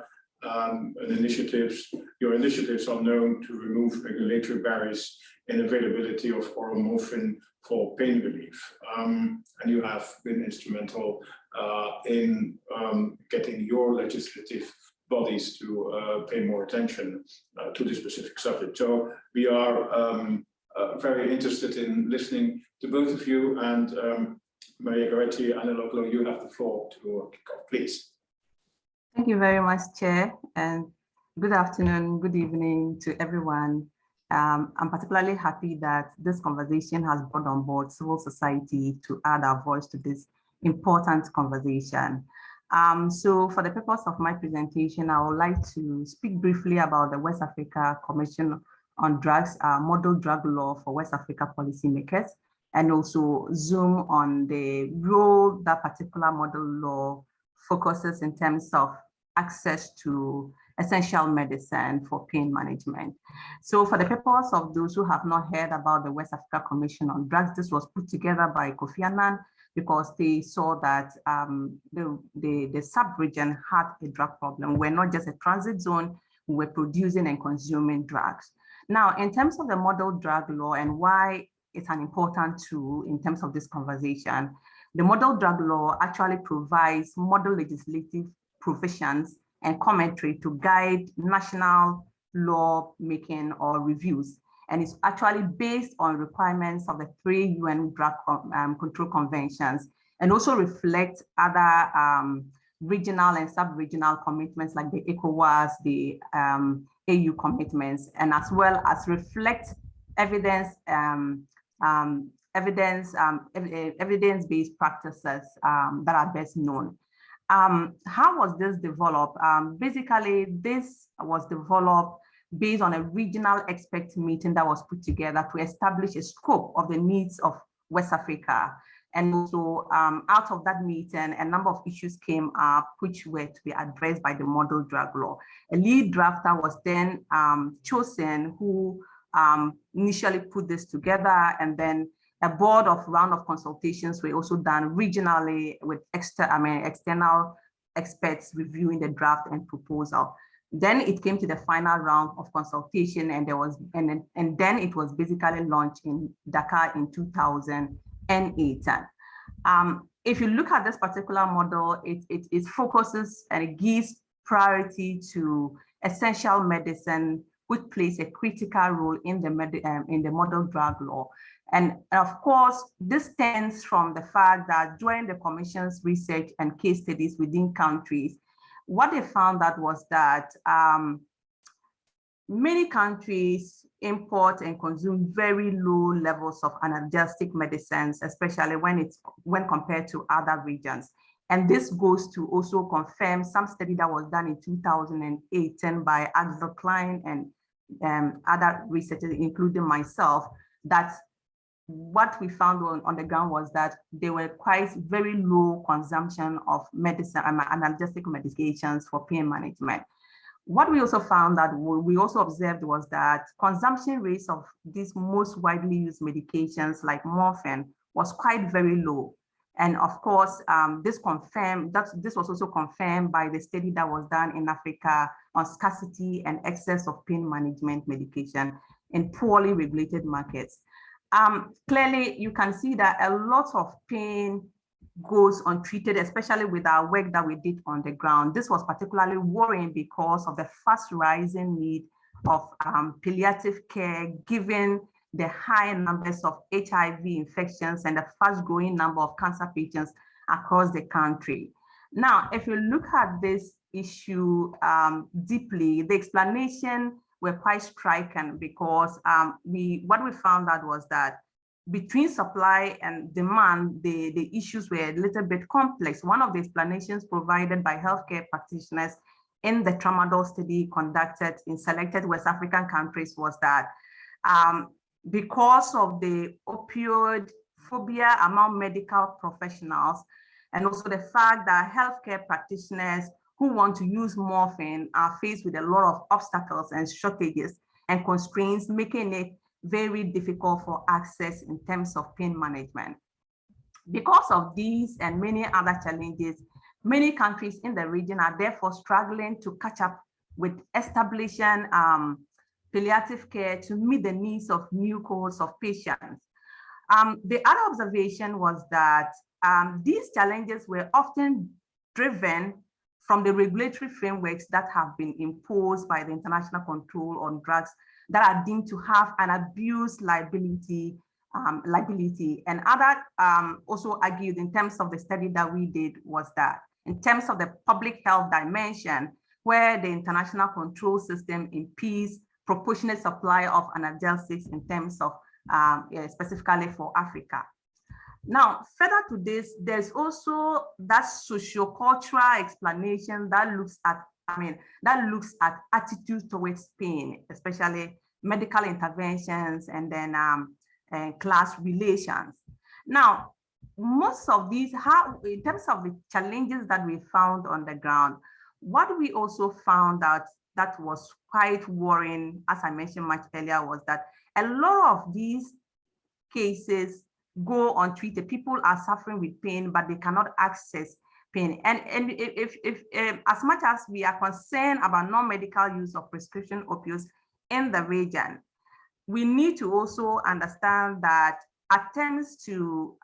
your initiatives are known to remove regulatory barriers in availability of oral morphine for pain relief. And you have been instrumental in getting your legislative bodies to pay more attention to this specific subject. So we are very interested in listening to both of you, and Maria Goretti, Aneloglo, you have the floor to kick off, please. Thank you very much, Chair, and good afternoon, good evening to everyone. I'm particularly happy that this conversation has brought on board civil society to add our voice to this important conversation. So for the purpose of my presentation, I would like to speak briefly about the West Africa Commission on Drugs, model drug law for West Africa policymakers, and also zoom on the role that particular model law focuses in terms of access to essential medicine for pain management. So for the purpose of those who have not heard about the West Africa Commission on Drugs, this was put together by Kofi Annan because they saw that the sub-region had a drug problem. We're not just a transit zone, we're producing and consuming drugs. Now, in terms of the model drug law and why it's an important tool in terms of this conversation, the model drug law actually provides model legislative provisions and commentary to guide national law making or reviews. And it's actually based on requirements of the 3 UN drug control conventions, and also reflect other regional and sub-regional commitments like the ECOWAS, the AU commitments, and as well as reflect evidence-based practices that are best known. How was this developed? Basically, this was developed based on a regional expert meeting that was put together to establish a scope of the needs of West Africa. And also out of that meeting, a number of issues came up which were to be addressed by the model drug law. A lead drafter was then chosen who initially put this together, and then a round of consultations were also done regionally with external experts reviewing the draft and proposal. Then it came to the final round of consultation, and then it was basically launched in Dakar in 2018. If you look at this particular model, it focuses and it gives priority to essential medicine, which plays a critical role in the model drug law. And of course, this stems from the fact that during the Commission's research and case studies within countries, what they found out was that many countries import and consume very low levels of analgesic medicines, especially when compared to other regions. And this goes to also confirm some study that was done in 2018 by Axel Klein and other researchers, including myself, that what we found on the ground was that there were quite very low consumption of medicine and analgesic medications for pain management. What we also found that we also observed was that consumption rates of these most widely used medications like morphine was quite very low. And of course, this was also confirmed by the study that was done in Africa on scarcity and excess of pain management medication in poorly regulated markets. Clearly, you can see that a lot of pain goes untreated, especially with our work that we did on the ground. This was particularly worrying because of the fast rising need of palliative care, given the high numbers of HIV infections and the fast growing number of cancer patients across the country. Now, if you look at this issue deeply, the explanation were quite striking because what we found out was that between supply and demand, the issues were a little bit complex. One of the explanations provided by healthcare practitioners in the tramadol study conducted in selected West African countries was that because of the opioid phobia among medical professionals, and also the fact that healthcare practitioners who want to use morphine are faced with a lot of obstacles and shortages and constraints, making it very difficult for access in terms of pain management. Because of these and many other challenges, many countries in the region are therefore struggling to catch up with establishing palliative care to meet the needs of new cohorts of patients. The other observation was that these challenges were often driven from the regulatory frameworks that have been imposed by the International Control on Drugs that are deemed to have an abuse liability. And other also argued in terms of the study that we did was that in terms of the public health dimension, where the international control system impedes proportionate supply of analgesics in terms of specifically for Africa. Now, further to this, there's also that sociocultural explanation that looks at, attitudes towards pain, especially medical interventions and then class relations. Now, most of these, in terms of the challenges that we found on the ground, what we also found out that was quite worrying, as I mentioned much earlier, was that a lot of these cases go untreated. People are suffering with pain, but they cannot access pain. And if as much as we are concerned about non-medical use of prescription opioids in the region, we need to also understand that attempts to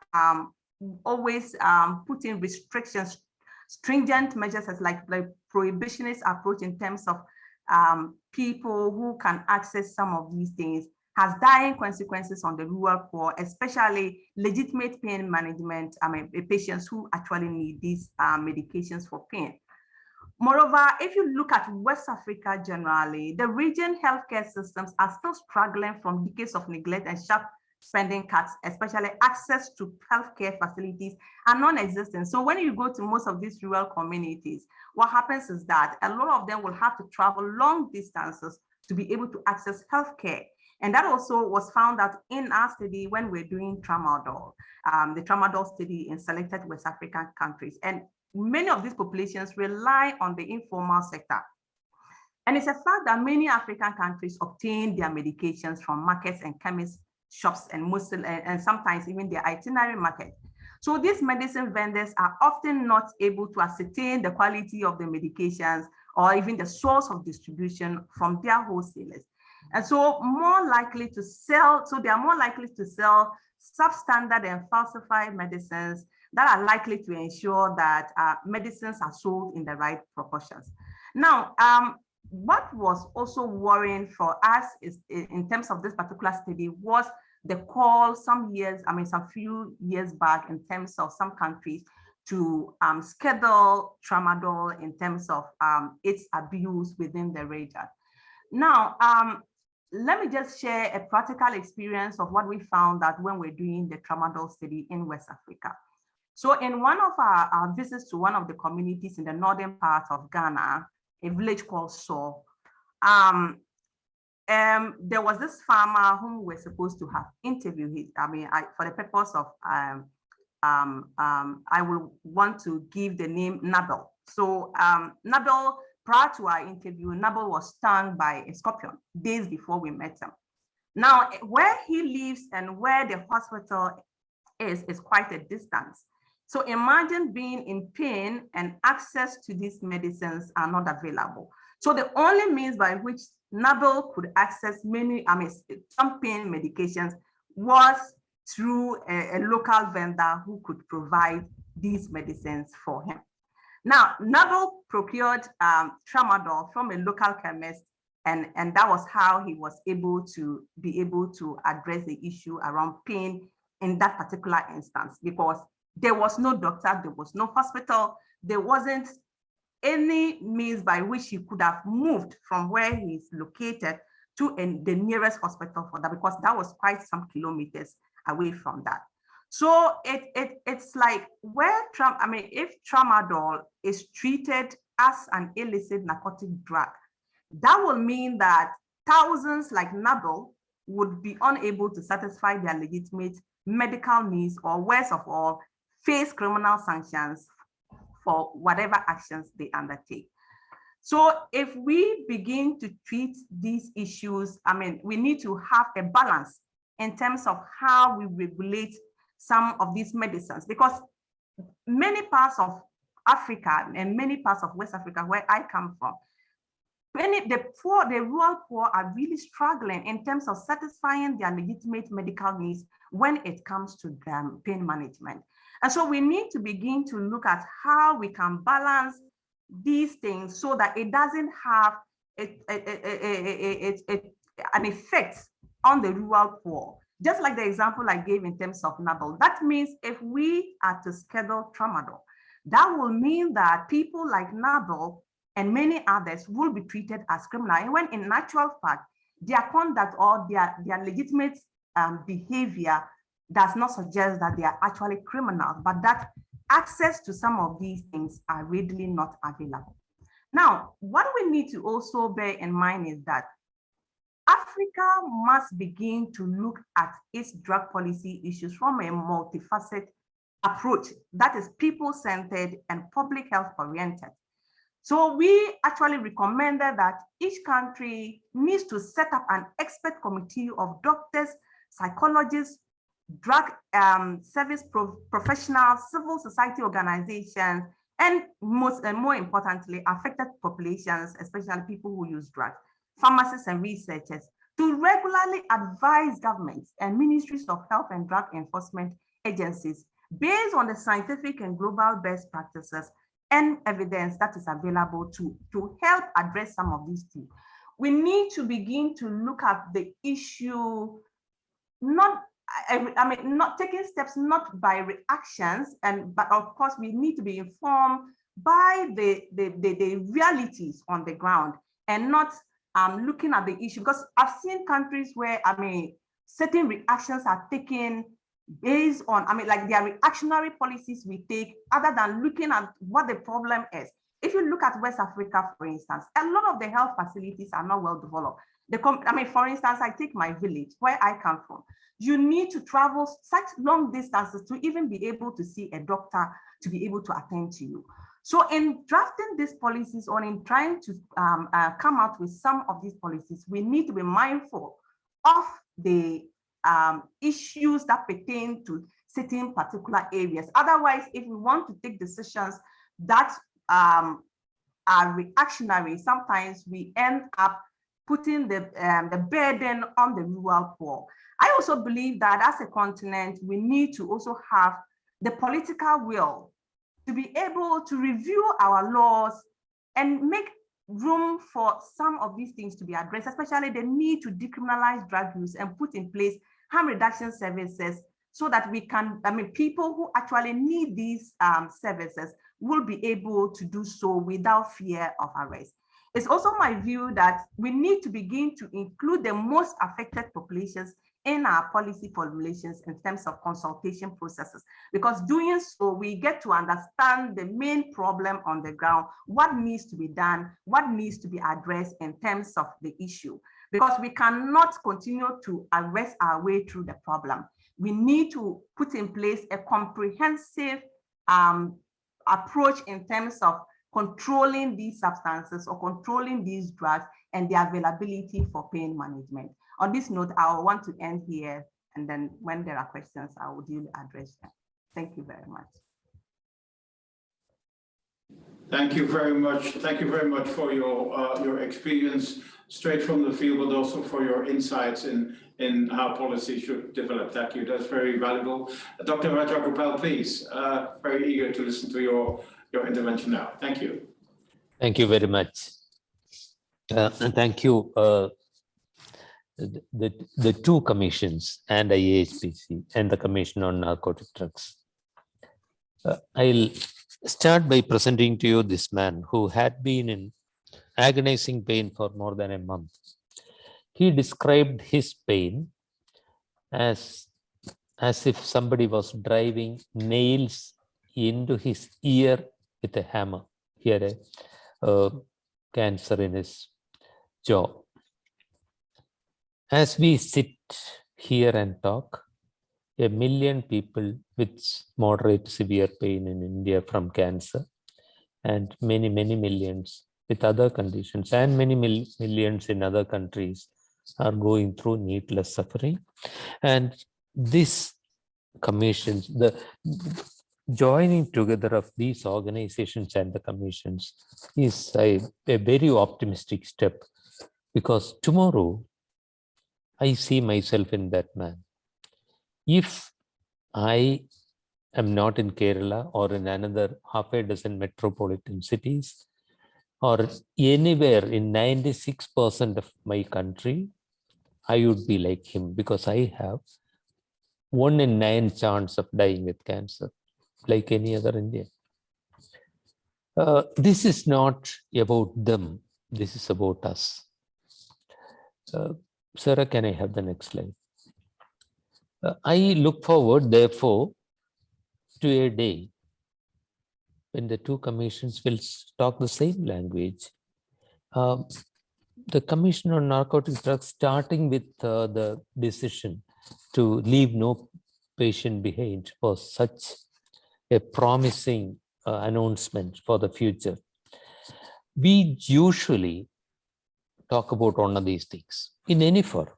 always put in restrictions, stringent measures as like prohibitionist approach in terms of people who can access some of these things has dire consequences on the rural poor, especially legitimate pain management, patients who actually need these medications for pain. Moreover, if you look at West Africa generally, the region healthcare systems are still struggling from decades of neglect and sharp spending cuts, especially access to healthcare facilities are non-existent. So when you go to most of these rural communities, what happens is that a lot of them will have to travel long distances to be able to access healthcare. And that also was found out in our study when we're doing tramadol, the tramadol study in selected West African countries. And many of these populations rely on the informal sector. And it's a fact that many African countries obtain their medications from markets and chemist shops and sometimes even their itinerary market. So these medicine vendors are often not able to ascertain the quality of the medications or even the source of distribution from their wholesalers. And so more likely to sell, so they are more likely to sell substandard and falsified medicines that are likely to ensure that medicines are sold in the right proportions. Now, what was also worrying for us is in terms of this particular study was the call some few years back in terms of some countries to schedule tramadol in terms of its abuse within the region. Now, let me just share a practical experience of what we found out when we're doing the tramadol study in West Africa. So in one of our visits to one of the communities in the northern part of Ghana, a village called So, there was this farmer whom we're supposed to have interviewed. For the purpose of, I will want to give the name Nabel. So Nabel, prior to our interview, Nabel was stung by a scorpion days before we met him. Now, where he lives and where the hospital is quite a distance. So imagine being in pain and access to these medicines are not available. So the only means by which Nabel could access some pain medications was through a local vendor who could provide these medicines for him. Now, Nabel procured tramadol from a local chemist, and that was how he was able to address the issue around pain in that particular instance, because there was no doctor, there was no hospital, there wasn't any means by which he could have moved from where he's located to the nearest hospital for that, because that was quite some kilometers away from that. So it's like where if tramadol is treated as an illicit narcotic drug, that will mean that thousands like Nadol would be unable to satisfy their legitimate medical needs, or worst of all, face criminal sanctions for whatever actions they undertake. So if we begin to treat these issues, we need to have a balance in terms of how we regulate some of these medicines, because many parts of Africa and many parts of West Africa, where I come from, the rural poor are really struggling in terms of satisfying their legitimate medical needs when it comes to pain management. And so we need to begin to look at how we can balance these things so that it doesn't have an effect on the rural poor. Just like the example I gave in terms of Nadol, that means if we are to schedule tramadol, that will mean that people like Nadol and many others will be treated as criminal, and when in actual fact, their conduct or their legitimate behavior does not suggest that they are actually criminals, but that access to some of these things are readily not available. Now, what we need to also bear in mind is that Africa must begin to look at its drug policy issues from a multifaceted approach that is people-centered and public health-oriented. So we actually recommended that each country needs to set up an expert committee of doctors, psychologists, drug service professionals, civil society organizations, and more importantly, affected populations, especially people who use drugs, pharmacists and researchers, to regularly advise governments and ministries of health and drug enforcement agencies based on the scientific and global best practices and evidence that is available to help address some of these things. We need to begin to look at the issue, not taking steps not by reactions, but of course we need to be informed by the realities on the ground and not looking at the issue, because I've seen countries where certain reactions are taken based on like their reactionary policies we take, other than looking at what the problem is. If you look at West Africa, for instance, a lot of the health facilities are not well developed. For instance, I take my village where I come from. You need to travel such long distances to even be able to see a doctor to be able to attend to you. So in drafting these policies or in trying to come out with some of these policies, we need to be mindful of the issues that pertain to certain particular areas. Otherwise, if we want to take decisions that are reactionary, sometimes we end up putting the burden on the rural poor. I also believe that as a continent, we need to also have the political will to be able to review our laws and make room for some of these things to be addressed, especially the need to decriminalize drug use and put in place harm reduction services so that we can, people who actually need these services will be able to do so without fear of arrest. It's also my view that we need to begin to include the most affected populations in our policy formulations in terms of consultation processes, because doing so, we get to understand the main problem on the ground, what needs to be done, what needs to be addressed in terms of the issue, because we cannot continue to arrest our way through the problem. We need to put in place a comprehensive approach in terms of controlling these substances or controlling these drugs and their availability for pain management. On this note, I want to end here, and then when there are questions, I will duly address them. Thank you very much. Thank you very much. Thank you very much for your experience straight from the field, but also for your insights in how policy should develop. Thank you. That's very valuable. Dr. Rajagopal, please. Very eager to listen to your intervention now. Thank you. Thank you very much. And thank you, the two commissions and IAHPC and the Commission on Narcotic Drugs. I'll start by presenting to you this man who had been in agonizing pain for more than a month. he described his pain as if somebody was driving nails into his ear with a hammer. He had a cancer in his jaw. As we sit here and talk, 1 million people with moderate severe pain in India from cancer, and many millions with other conditions, and many millions in other countries are going through needless suffering. And this commissions, the joining together of these organizations and the commissions is a very optimistic step, because tomorrow I see myself in that man. If I am not in Kerala or in another half a dozen metropolitan cities, or anywhere in 96% of my country, I would be like him, because I have 1 in 9 chance of dying with cancer, like any other Indian. This is not about them. This is about us. Sarah, can I have the next slide? I look forward, therefore, to a day when the two commissions will talk the same language. The Commission on Narcotic Drugs, starting with the decision to leave no patient behind, was such a promising announcement for the future. We usually talk about one of these things in any forum.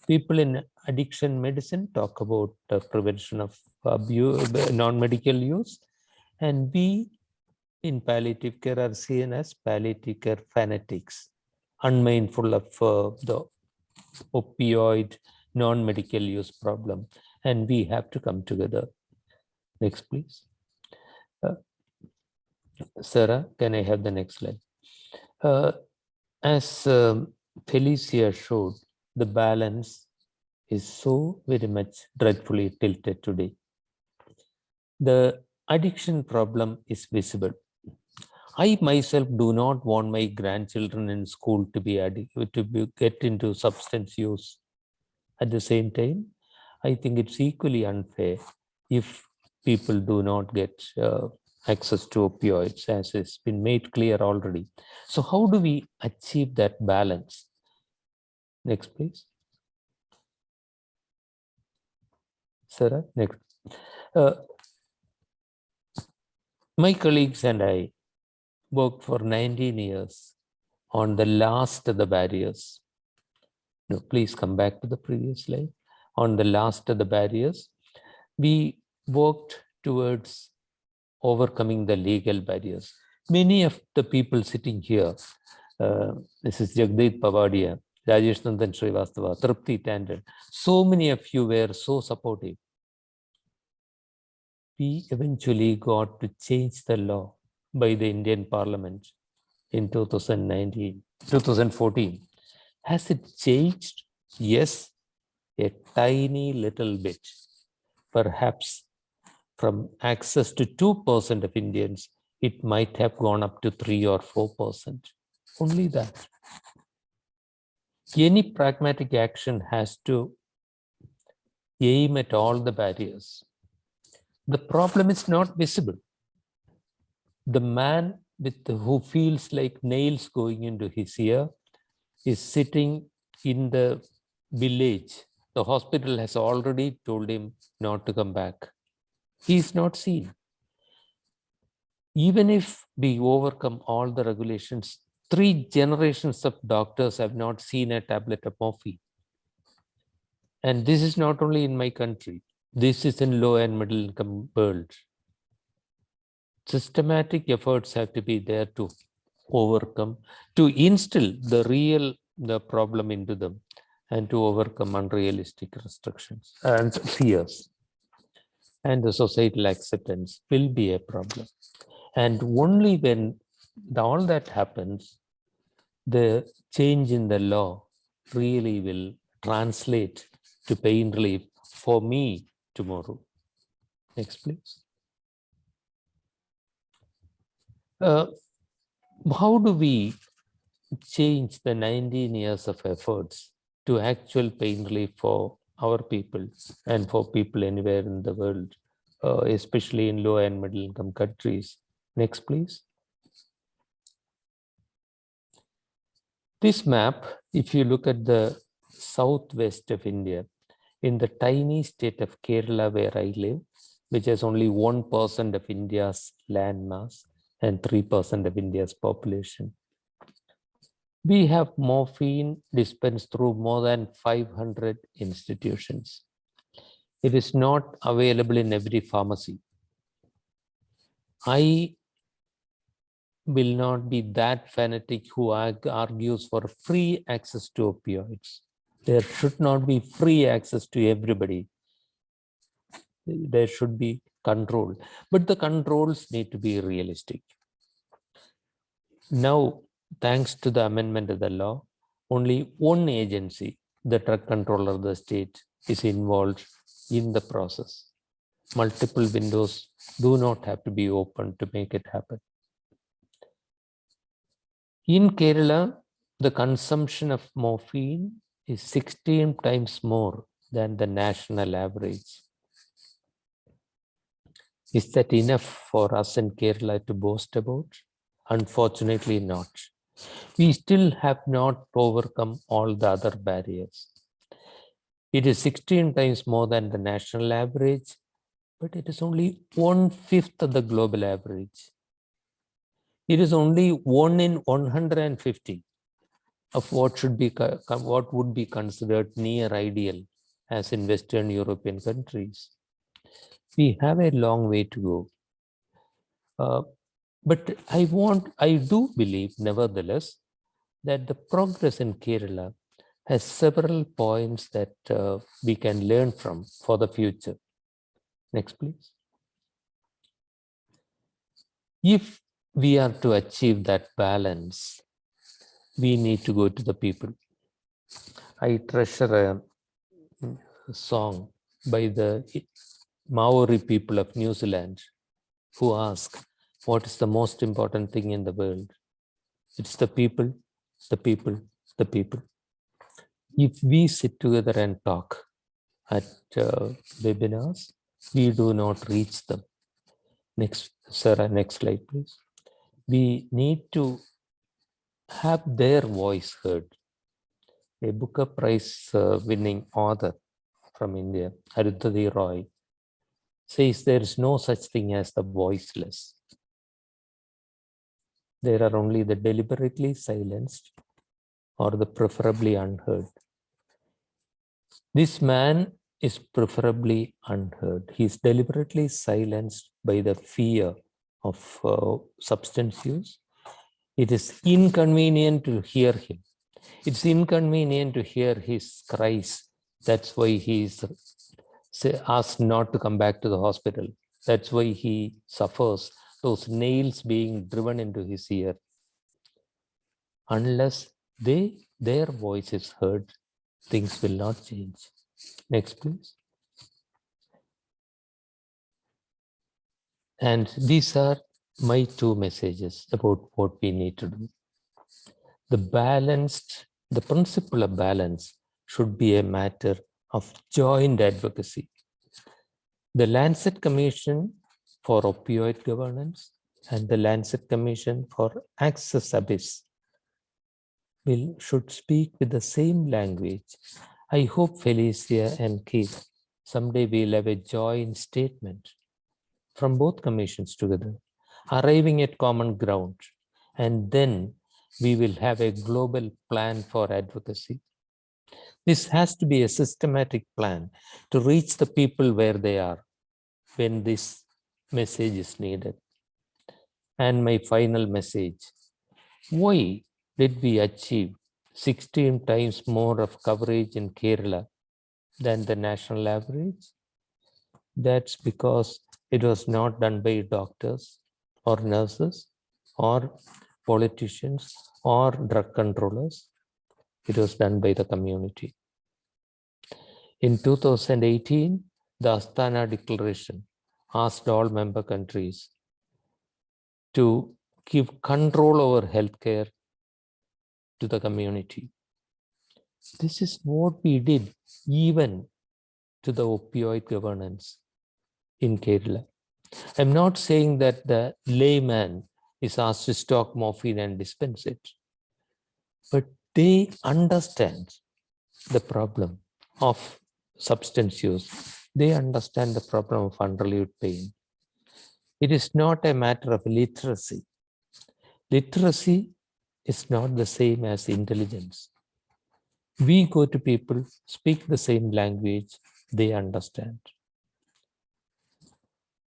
People in addiction medicine talk about prevention of non-medical use, and we in palliative care are seen as palliative care fanatics, unmindful of the opioid non-medical use problem, and we have to come together. Next, please. Sarah, can I have the next slide? As Felicia showed, the balance is so very much dreadfully tilted today. The addiction problem is visible. I myself do not want my grandchildren in school to get into substance use. At the same time, I think it's equally unfair if people do not get access to opioids, as has been made clear already. So how do we achieve that balance? Next, please. Sarah, next. My colleagues and I worked for 19 years on the last of the barriers. No, please come back to the previous slide. On the last of the barriers, we worked towards overcoming the legal barriers. Many of the people sitting here, this is Jagdeep Pavadia, Rajesh Nandan Srivastava, Tripti Tandon, so many of you were so supportive. We eventually got to change the law by the Indian Parliament in 2014. Has it changed? Yes, a tiny little bit. Perhaps from access to 2% of Indians, it might have gone up to 3 or 4%. Only that. Any pragmatic action has to aim at all the barriers. The problem is not visible. The man who feels like nails going into his ear is sitting in the village. The hospital has already told him not to come back. He is not seen. Even if we overcome all the regulations, 3 generations of doctors have not seen a tablet of morphine. And this is not only in my country. This is in low and middle income world. Systematic efforts have to be there to overcome, to instill the problem into them, and to overcome unrealistic restrictions and fears. And the societal acceptance will be a problem. And only when all that happens, the change in the law really will translate to pain relief for me tomorrow. Next, please. How do we change the 19 years of efforts to actual pain relief for our people and for people anywhere in the world, especially in low and middle income countries. Next, please. This map, if you look at the southwest of India, in the tiny state of Kerala where I live, which has only 1% of India's land mass and 3% of India's population, we have morphine dispensed through more than 500 institutions. It is not available in every pharmacy. I will not be that fanatic who argues for free access to opioids. There should not be free access to everybody. There should be control, but the controls need to be realistic. Now, thanks to the amendment of the law, only one agency, the drug controller of the state, is involved in the process. Multiple windows do not have to be open to make it happen. In Kerala, the consumption of morphine is 16 times more than the national average. Is that enough for us in Kerala to boast about? Unfortunately not. We still have not overcome all the other barriers. It is 16 times more than the national average, but it is only 1/5 of the global average. It is only 1 in 150 of what would be considered near ideal as in Western European countries. We have a long way to go. But I do believe, nevertheless, that the progress in Kerala has several points that we can learn from for the future. Next, please. If we are to achieve that balance, we need to go to the people. I treasure a song by the Maori people of New Zealand who ask, what is the most important thing in the world? It's the people, the people, the people. If we sit together and talk at webinars, we do not reach them. Next, Sarah, next slide, please. We need to have their voice heard. A Booker Prize winning author from India, Arundhati Roy, says there is no such thing as the voiceless. There are only the deliberately silenced or the preferably unheard. This man is preferably unheard. He is deliberately silenced by the fear of substance use. It is inconvenient to hear him. It's inconvenient to hear his cries. That's why he is asked not to come back to the hospital. That's why he suffers those nails being driven into his ear. Unless their voice is heard, things will not change. Next, please. And these are my two messages about what we need to do. The principle of balance should be a matter of joint advocacy. The Lancet Commission for Opioid Governance and the Lancet Commission for Access Abyss should speak with the same language. I hope Felicia and Keith, someday we'll have a joint statement from both commissions together, arriving at common ground, and then we will have a global plan for advocacy. This has to be a systematic plan to reach the people where they are when this message is needed. And my final message, why did we achieve 16 times more of coverage in Kerala than the national average? That's because it was not done by doctors or nurses or politicians or drug controllers. It was done by the community. In 2018, the Astana Declaration asked all member countries to give control over healthcare to the community. This is what we did even to the opioid governance in Kerala. I'm not saying that the layman is asked to stock morphine and dispense it, but they understand the problem of substance use. They understand the problem of unrelieved pain. It is not a matter of literacy. Literacy is not the same as intelligence. We go to people, speak the same language, they understand.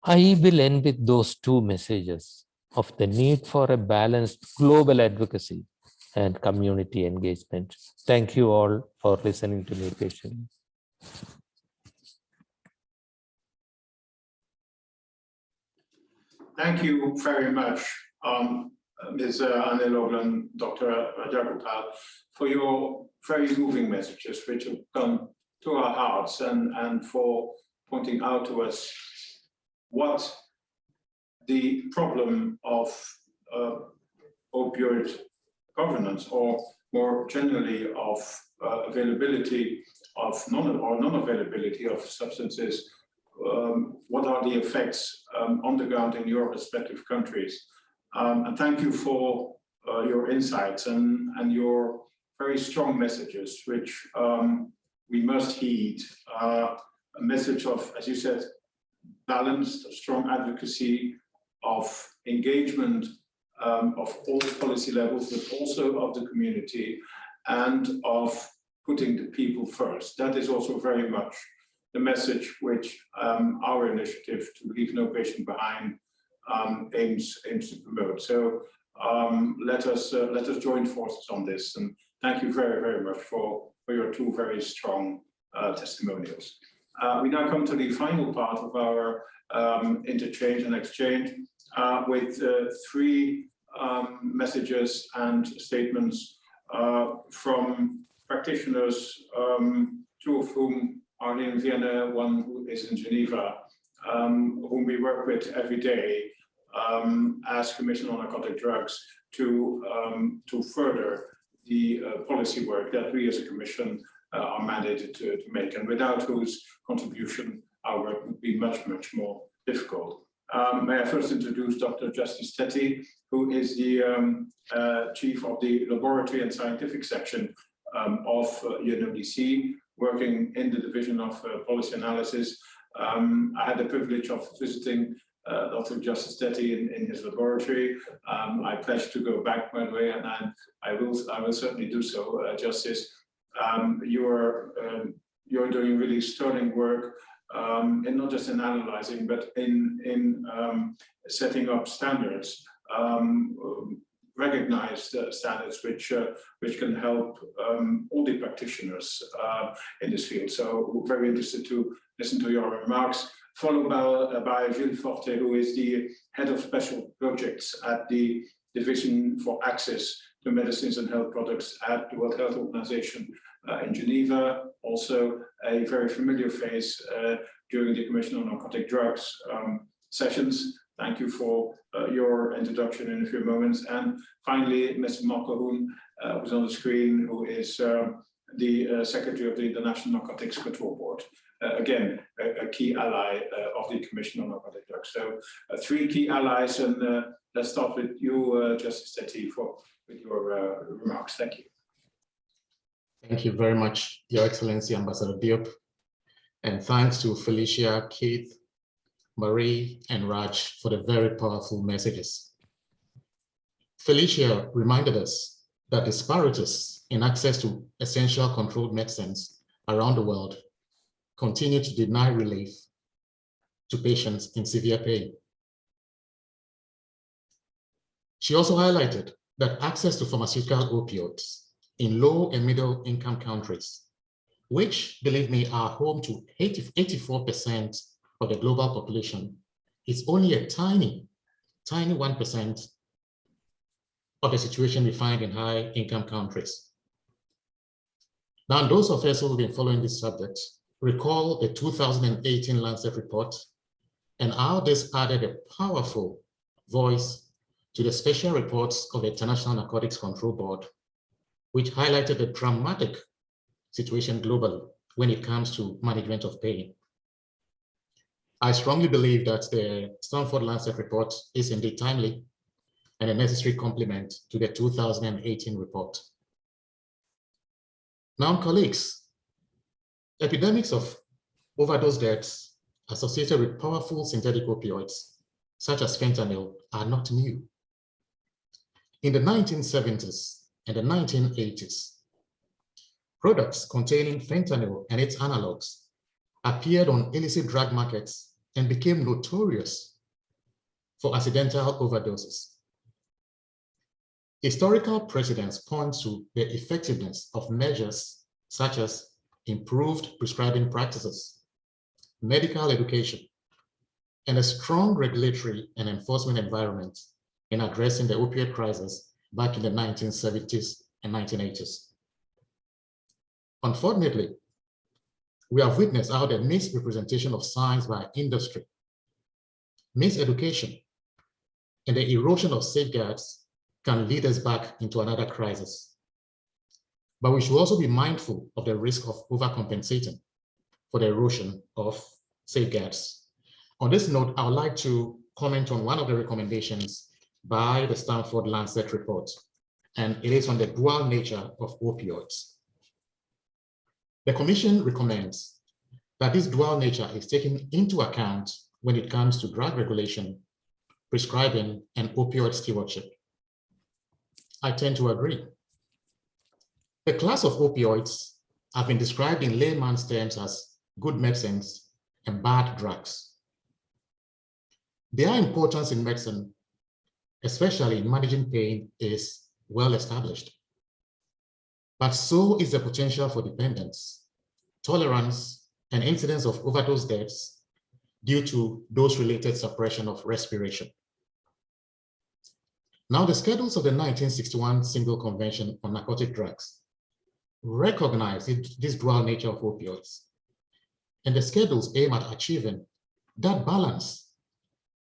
I will end with those two messages of the need for a balanced global advocacy and community engagement. Thank you all for listening to me patiently. Thank you very much, Ms. Anne-Logan, Dr. Rajagopal, for your very moving messages, which have come to our hearts, and for pointing out to us what the problem of opioid governance, or more generally of availability of non-availability of substances, what are the effects on the ground in your respective countries. And thank you for your insights and your very strong messages, which we must heed. A message of, as you said, balanced, strong advocacy, of engagement of all policy levels, but also of the community, and of putting the people first. That is also very much the message which our initiative to leave no patient behind aims to promote. So let us join forces on this, and thank you very, very much for your two very strong testimonials. We now come to the final part of our interchange and exchange with three messages and statements from practitioners, two of whom are in Vienna, one who is in Geneva, whom we work with every day as Commission on Narcotic Drugs to further the policy work that we as a Commission are mandated to make, and without whose contribution our work would be much, much more difficult. May I first introduce Dr. Justice Tetty, who is the Chief of the Laboratory and Scientific Section of UNODC, working in the Division of Policy Analysis. I had the privilege of visiting Dr. Justice Tetty in his laboratory. I pledged to go back, by the way, and I will certainly do so, Justice. You're doing really sterling work, and not just in analyzing, but in setting up standards, recognized standards which can help all the practitioners in this field. So we're very interested to listen to your remarks, followed by Gilles Forte, who is the Head of Special Projects at the Division for Access to Medicines and Health Products at the World Health Organization in Geneva, also a very familiar face during the Commission on Narcotic Drugs sessions. Thank you for your introduction in a few moments. And finally, Mr. Mark Cahoon, who's on the screen, who is the Secretary of the International Narcotics Control Board. Again, a key ally of the Commission on Narcotic Drugs. So three key allies, and let's start with you, Justice Tetty, with your remarks. Thank you. Thank you very much, Your Excellency Ambassador Diop, and thanks to Felicia, Keith, Marie, and Raj for the very powerful messages. Felicia reminded us that disparities in access to essential controlled medicines around the world continue to deny relief to patients in severe pain. She also highlighted that access to pharmaceutical opioids in low and middle income countries, which, believe me, are home to 84% of the global population, is only a tiny 1% of the situation we find in high income countries. Now, those of us who have been following this subject recall the 2018 Lancet report and how this added a powerful voice to the special reports of the International Narcotics Control Board which highlighted the dramatic situation globally when it comes to management of pain. I strongly believe that the Stanford-Lancet report is indeed timely and a necessary complement to the 2018 report. Now, colleagues, epidemics of overdose deaths associated with powerful synthetic opioids, such as fentanyl, are not new. In the 1970s and the 1980s, products containing fentanyl and its analogs appeared on illicit drug markets and became notorious for accidental overdoses. Historical precedents point to the effectiveness of measures such as improved prescribing practices, medical education, and a strong regulatory and enforcement environment in addressing the opioid crisis back in the 1970s and 1980s. Unfortunately, we have witnessed how the misrepresentation of science by industry, miseducation, and the erosion of safeguards can lead us back into another crisis. But we should also be mindful of the risk of overcompensating for the erosion of safeguards. On this note, I would like to comment on one of the recommendations by the Stanford-Lancet report, and it is on the dual nature of opioids. The Commission recommends that this dual nature is taken into account when it comes to drug regulation, prescribing, and opioid stewardship. I tend to agree. The class of opioids have been described in layman's terms as good medicines and bad drugs. Their importance in medicine, especially in managing pain, is well established. But so is the potential for dependence, tolerance, and incidence of overdose deaths due to dose-related suppression of respiration. Now, the schedules of the 1961 Single Convention on Narcotic Drugs recognize this dual nature of opioids, and the schedules aim at achieving that balance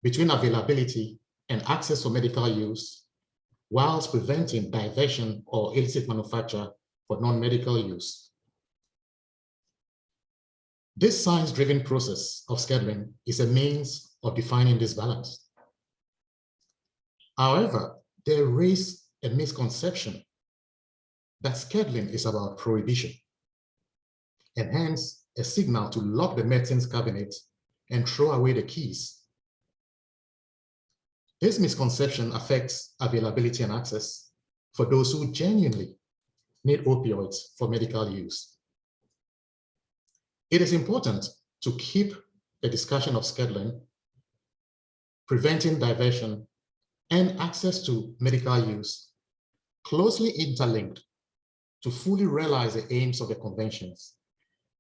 between availability and access for medical use, whilst preventing diversion or illicit manufacture for non-medical use. This science-driven process of scheduling is a means of defining this balance. However, there is a misconception that scheduling is about prohibition, and hence a signal to lock the medicines cabinet and throw away the keys. This misconception affects availability and access for those who genuinely need opioids for medical use. It is important to keep the discussion of scheduling, preventing diversion, and access to medical use closely interlinked to fully realize the aims of the conventions.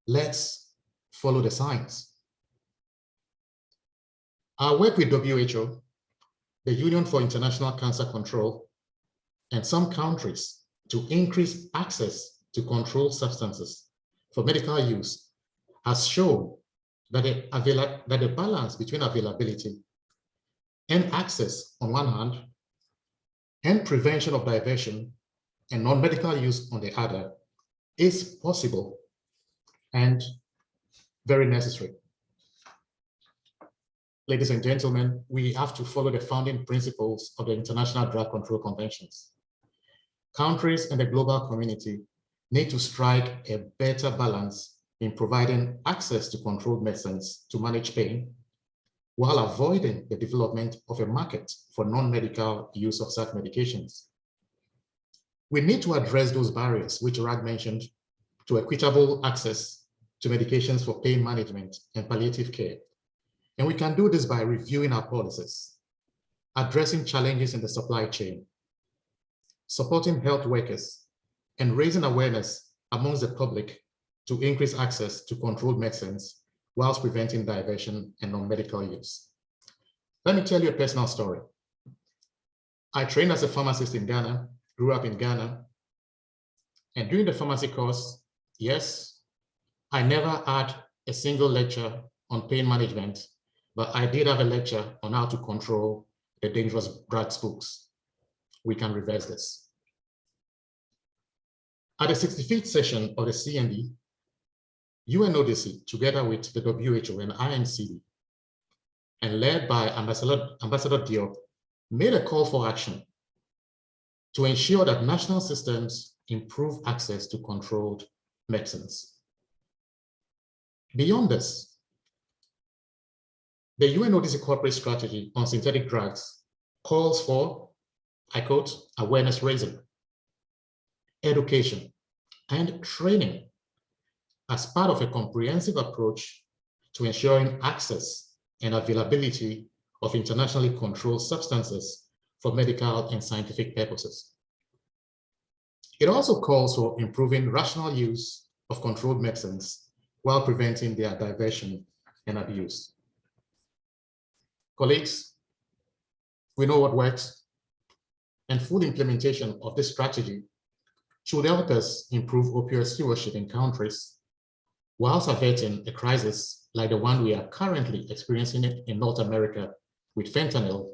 Let's follow the science. Our work with WHO, the Union for International Cancer Control, and some countries to increase access to controlled substances for medical use has shown that the balance between availability and access on one hand, and prevention of diversion and non-medical use on the other is possible and very necessary. Ladies and gentlemen, we have to follow the founding principles of the International Drug Control Conventions. Countries and the global community need to strike a better balance in providing access to controlled medicines to manage pain, while avoiding the development of a market for non-medical use of such medications. We need to address those barriers which Rag mentioned to equitable access to medications for pain management and palliative care. And we can do this by reviewing our policies, addressing challenges in the supply chain, supporting health workers, and raising awareness amongst the public to increase access to controlled medicines whilst preventing diversion and non-medical use. Let me tell you a personal story. I trained as a pharmacist in Ghana, grew up in Ghana, and during the pharmacy course, yes, I never had a single lecture on pain management, but I did have a lecture on how to control the dangerous drug spooks. We can reverse this. At the 65th session of the CND, UNODC, together with the WHO and INCD, and led by Ambassador Diop, made a call for action to ensure that national systems improve access to controlled medicines. Beyond this, the UNODC corporate strategy on synthetic drugs calls for, I quote, awareness raising, education, and training as part of a comprehensive approach to ensuring access and availability of internationally controlled substances for medical and scientific purposes. It also calls for improving rational use of controlled medicines while preventing their diversion and abuse. Colleagues, we know what works, and full implementation of this strategy should help us improve opioid stewardship in countries whilst averting a crisis like the one we are currently experiencing in North America with fentanyl,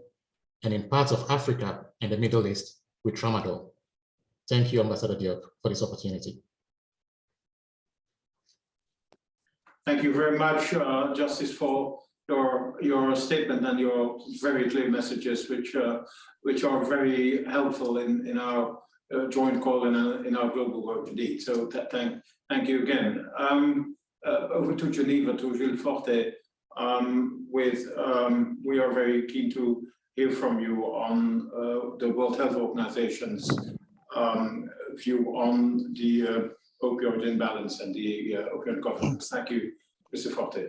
and in parts of Africa and the Middle East with tramadol. Thank you, Ambassador Diop, for this opportunity. Thank you very much, Justice, for your statement and your very clear messages, which are very helpful in our joint call and in our global work indeed. So thank you again. Over to Geneva, to Gilles Forte. We are very keen to hear from you on the World Health Organization's view on the opioid imbalance and the opioid governance. Thank you, Mr. Forte.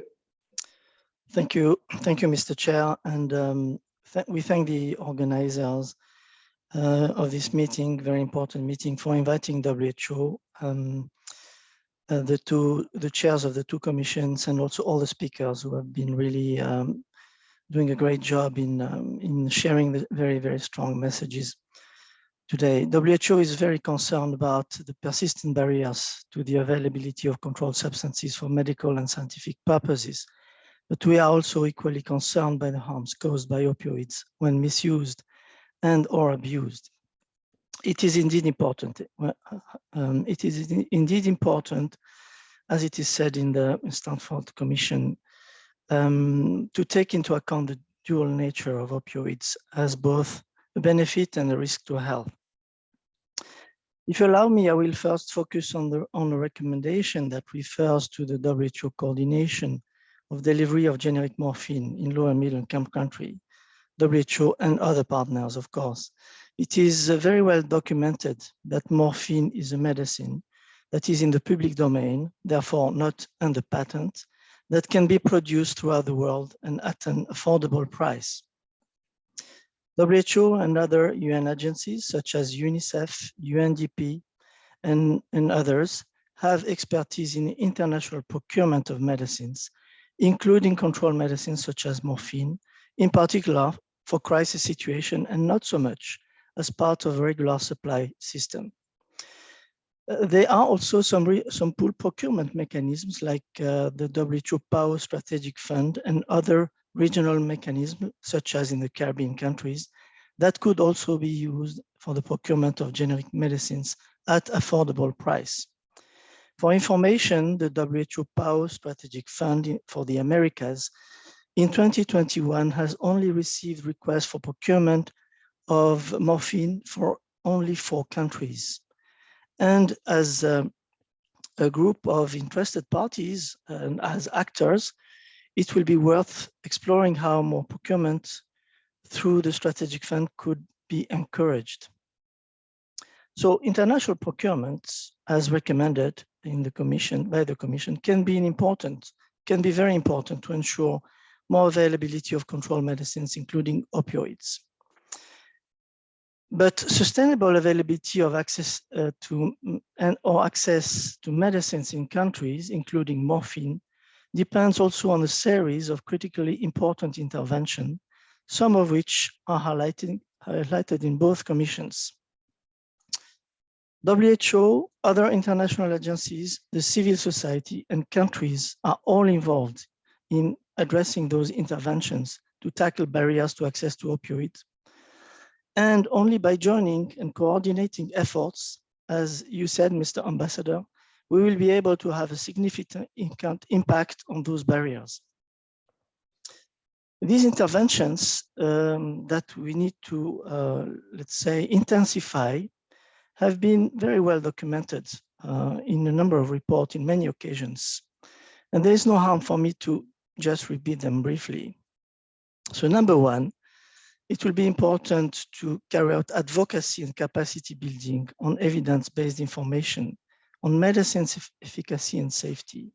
Thank you, Mr. Chair, and we thank the organizers of this meeting, very important meeting, for inviting WHO, the chairs of the two commissions, and also all the speakers who have been really doing a great job in sharing the very, very strong messages today. WHO is very concerned about the persistent barriers to the availability of controlled substances for medical and scientific purposes. But we are also equally concerned by the harms caused by opioids when misused and or abused. It is indeed important. As it is said in the Stanford Commission, to take into account the dual nature of opioids as both a benefit and a risk to health. If you allow me, I will first focus on the recommendation that refers to the WHO coordination of delivery of generic morphine in low and middle income country, WHO and other partners, of course. It is very well documented that morphine is a medicine that is in the public domain, therefore not under patent, that can be produced throughout the world and at an affordable price. WHO and other UN agencies such as UNICEF, UNDP, and others have expertise in international procurement of medicines, including controlled medicines such as morphine, in particular for crisis situation and not so much as part of a regular supply system. There are also some pool procurement mechanisms like the WHO PAO Strategic Fund and other regional mechanisms, such as in the Caribbean countries, that could also be used for the procurement of generic medicines at affordable price. For information, the WHO PAO Strategic Fund for the Americas in 2021 has only received requests for procurement of morphine for only 4 countries. And as a group of interested parties and as actors, it will be worth exploring how more procurement through the strategic fund could be encouraged. So international procurements, as recommended in the commission, by the commission, can be very important to ensure more availability of controlled medicines, including opioids. But sustainable availability of access to medicines in countries, including morphine, depends also on a series of critically important interventions, some of which are highlighted in both commissions. WHO, other international agencies, the civil society, and countries are all involved in addressing those interventions to tackle barriers to access to opioids. And only by joining and coordinating efforts as you said, Mr. Ambassador, we will be able to have a significant impact on those barriers. These interventions that we need to, let's say, intensify have been very well documented in a number of reports in many occasions. And there is no harm for me to just repeat them briefly. So number one, it will be important to carry out advocacy and capacity building on evidence-based information on medicine's efficacy and safety.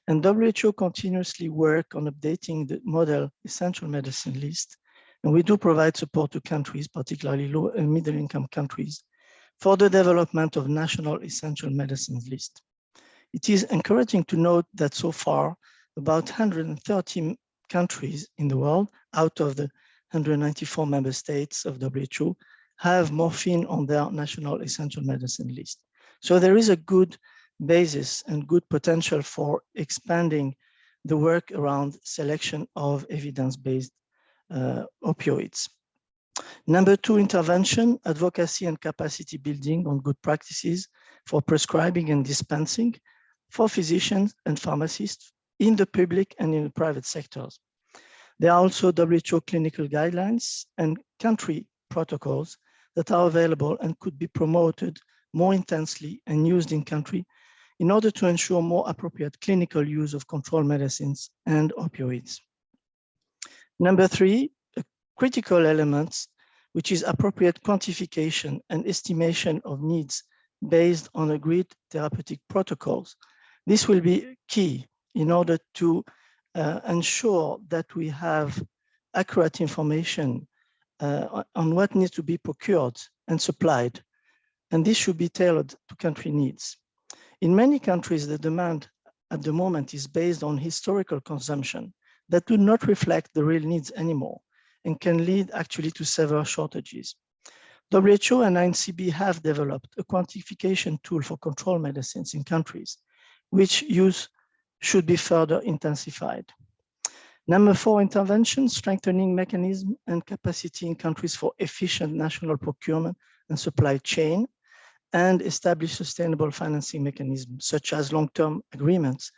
And WHO continuously work on updating the model essential medicine list. And we do provide support to countries, particularly low and middle income countries, for the development of national essential medicines list. It is encouraging to note that so far, about 130 countries in the world out of the 194 member states of WHO have morphine on their national essential medicine list. So there is a good basis and good potential for expanding the work around selection of evidence-based opioids. Number two, intervention, advocacy and capacity building on good practices for prescribing and dispensing for physicians and pharmacists in the public and in the private sectors. There are also WHO clinical guidelines and country protocols that are available and could be promoted more intensely and used in country in order to ensure more appropriate clinical use of controlled medicines and opioids. Number three, a critical element, which is appropriate quantification and estimation of needs based on agreed therapeutic protocols. This will be key in order to ensure that we have accurate information on what needs to be procured and supplied. And this should be tailored to country needs. In many countries, the demand at the moment is based on historical consumption that do not reflect the real needs anymore and can lead actually to severe shortages. WHO and INCB have developed a quantification tool for controlled medicines in countries, which use should be further intensified. Number four, intervention, strengthening mechanism and capacity in countries for efficient national procurement and supply chain, and establish sustainable financing mechanisms, such as long-term agreements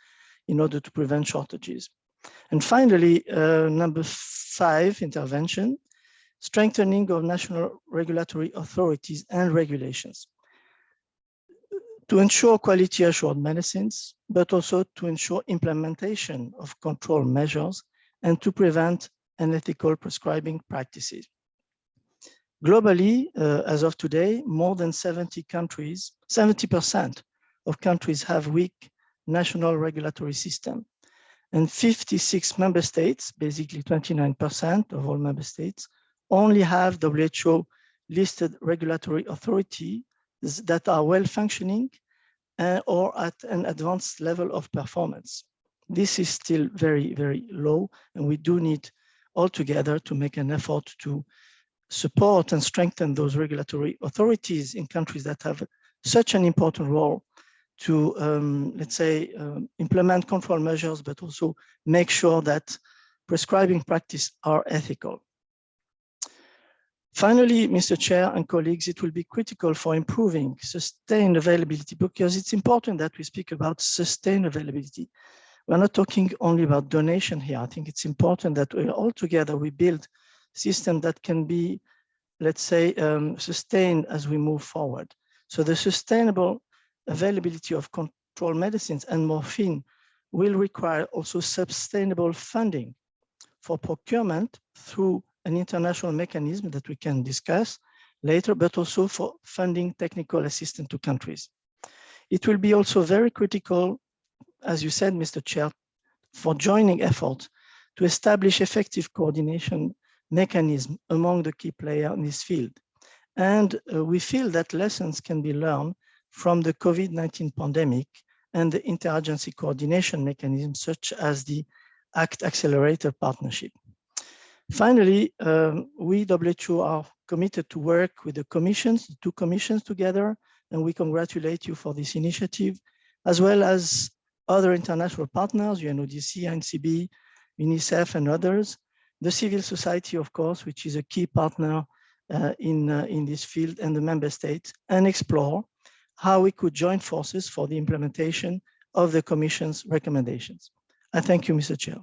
in order to prevent shortages. And finally, number five, intervention, strengthening of national regulatory authorities and regulations to ensure quality assured medicines, but also to ensure implementation of control measures and to prevent unethical prescribing practices. Globally, as of today, more than 70% of countries have weak national regulatory system. And 56 member states, basically 29% of all member states, only have WHO listed regulatory authorities that are well functioning or at an advanced level of performance. This is still very, very low, and we do need altogether to make an effort to support and strengthen those regulatory authorities in countries that have such an important role to, let's say, implement control measures, but also make sure that prescribing practice are ethical. Finally, Mr. Chair and colleagues, it will be critical for improving sustained availability, because it's important that we speak about sustained availability. We're not talking only about donation here. I think it's important that we all together, we build system that can be, let's say, sustained as we move forward. So the sustainable availability of controlled medicines and morphine will require also sustainable funding for procurement through an international mechanism that we can discuss later, but also for funding technical assistance to countries. It will be also very critical, as you said, Mr. Chair, for joining efforts to establish effective coordination mechanism among the key players in this field. And we feel that lessons can be learned from the COVID-19 pandemic and the interagency coordination mechanism, such as the ACT Accelerator Partnership. Finally, we, WHO, are committed to work with the commissions, the two commissions together, and we congratulate you for this initiative, as well as other international partners, UNODC, INCB, UNICEF, and others. The civil society, of course, which is a key partner in this field, and the member states, and explore how we could join forces for the implementation of the Commission's recommendations. I thank you, Mr. Chair.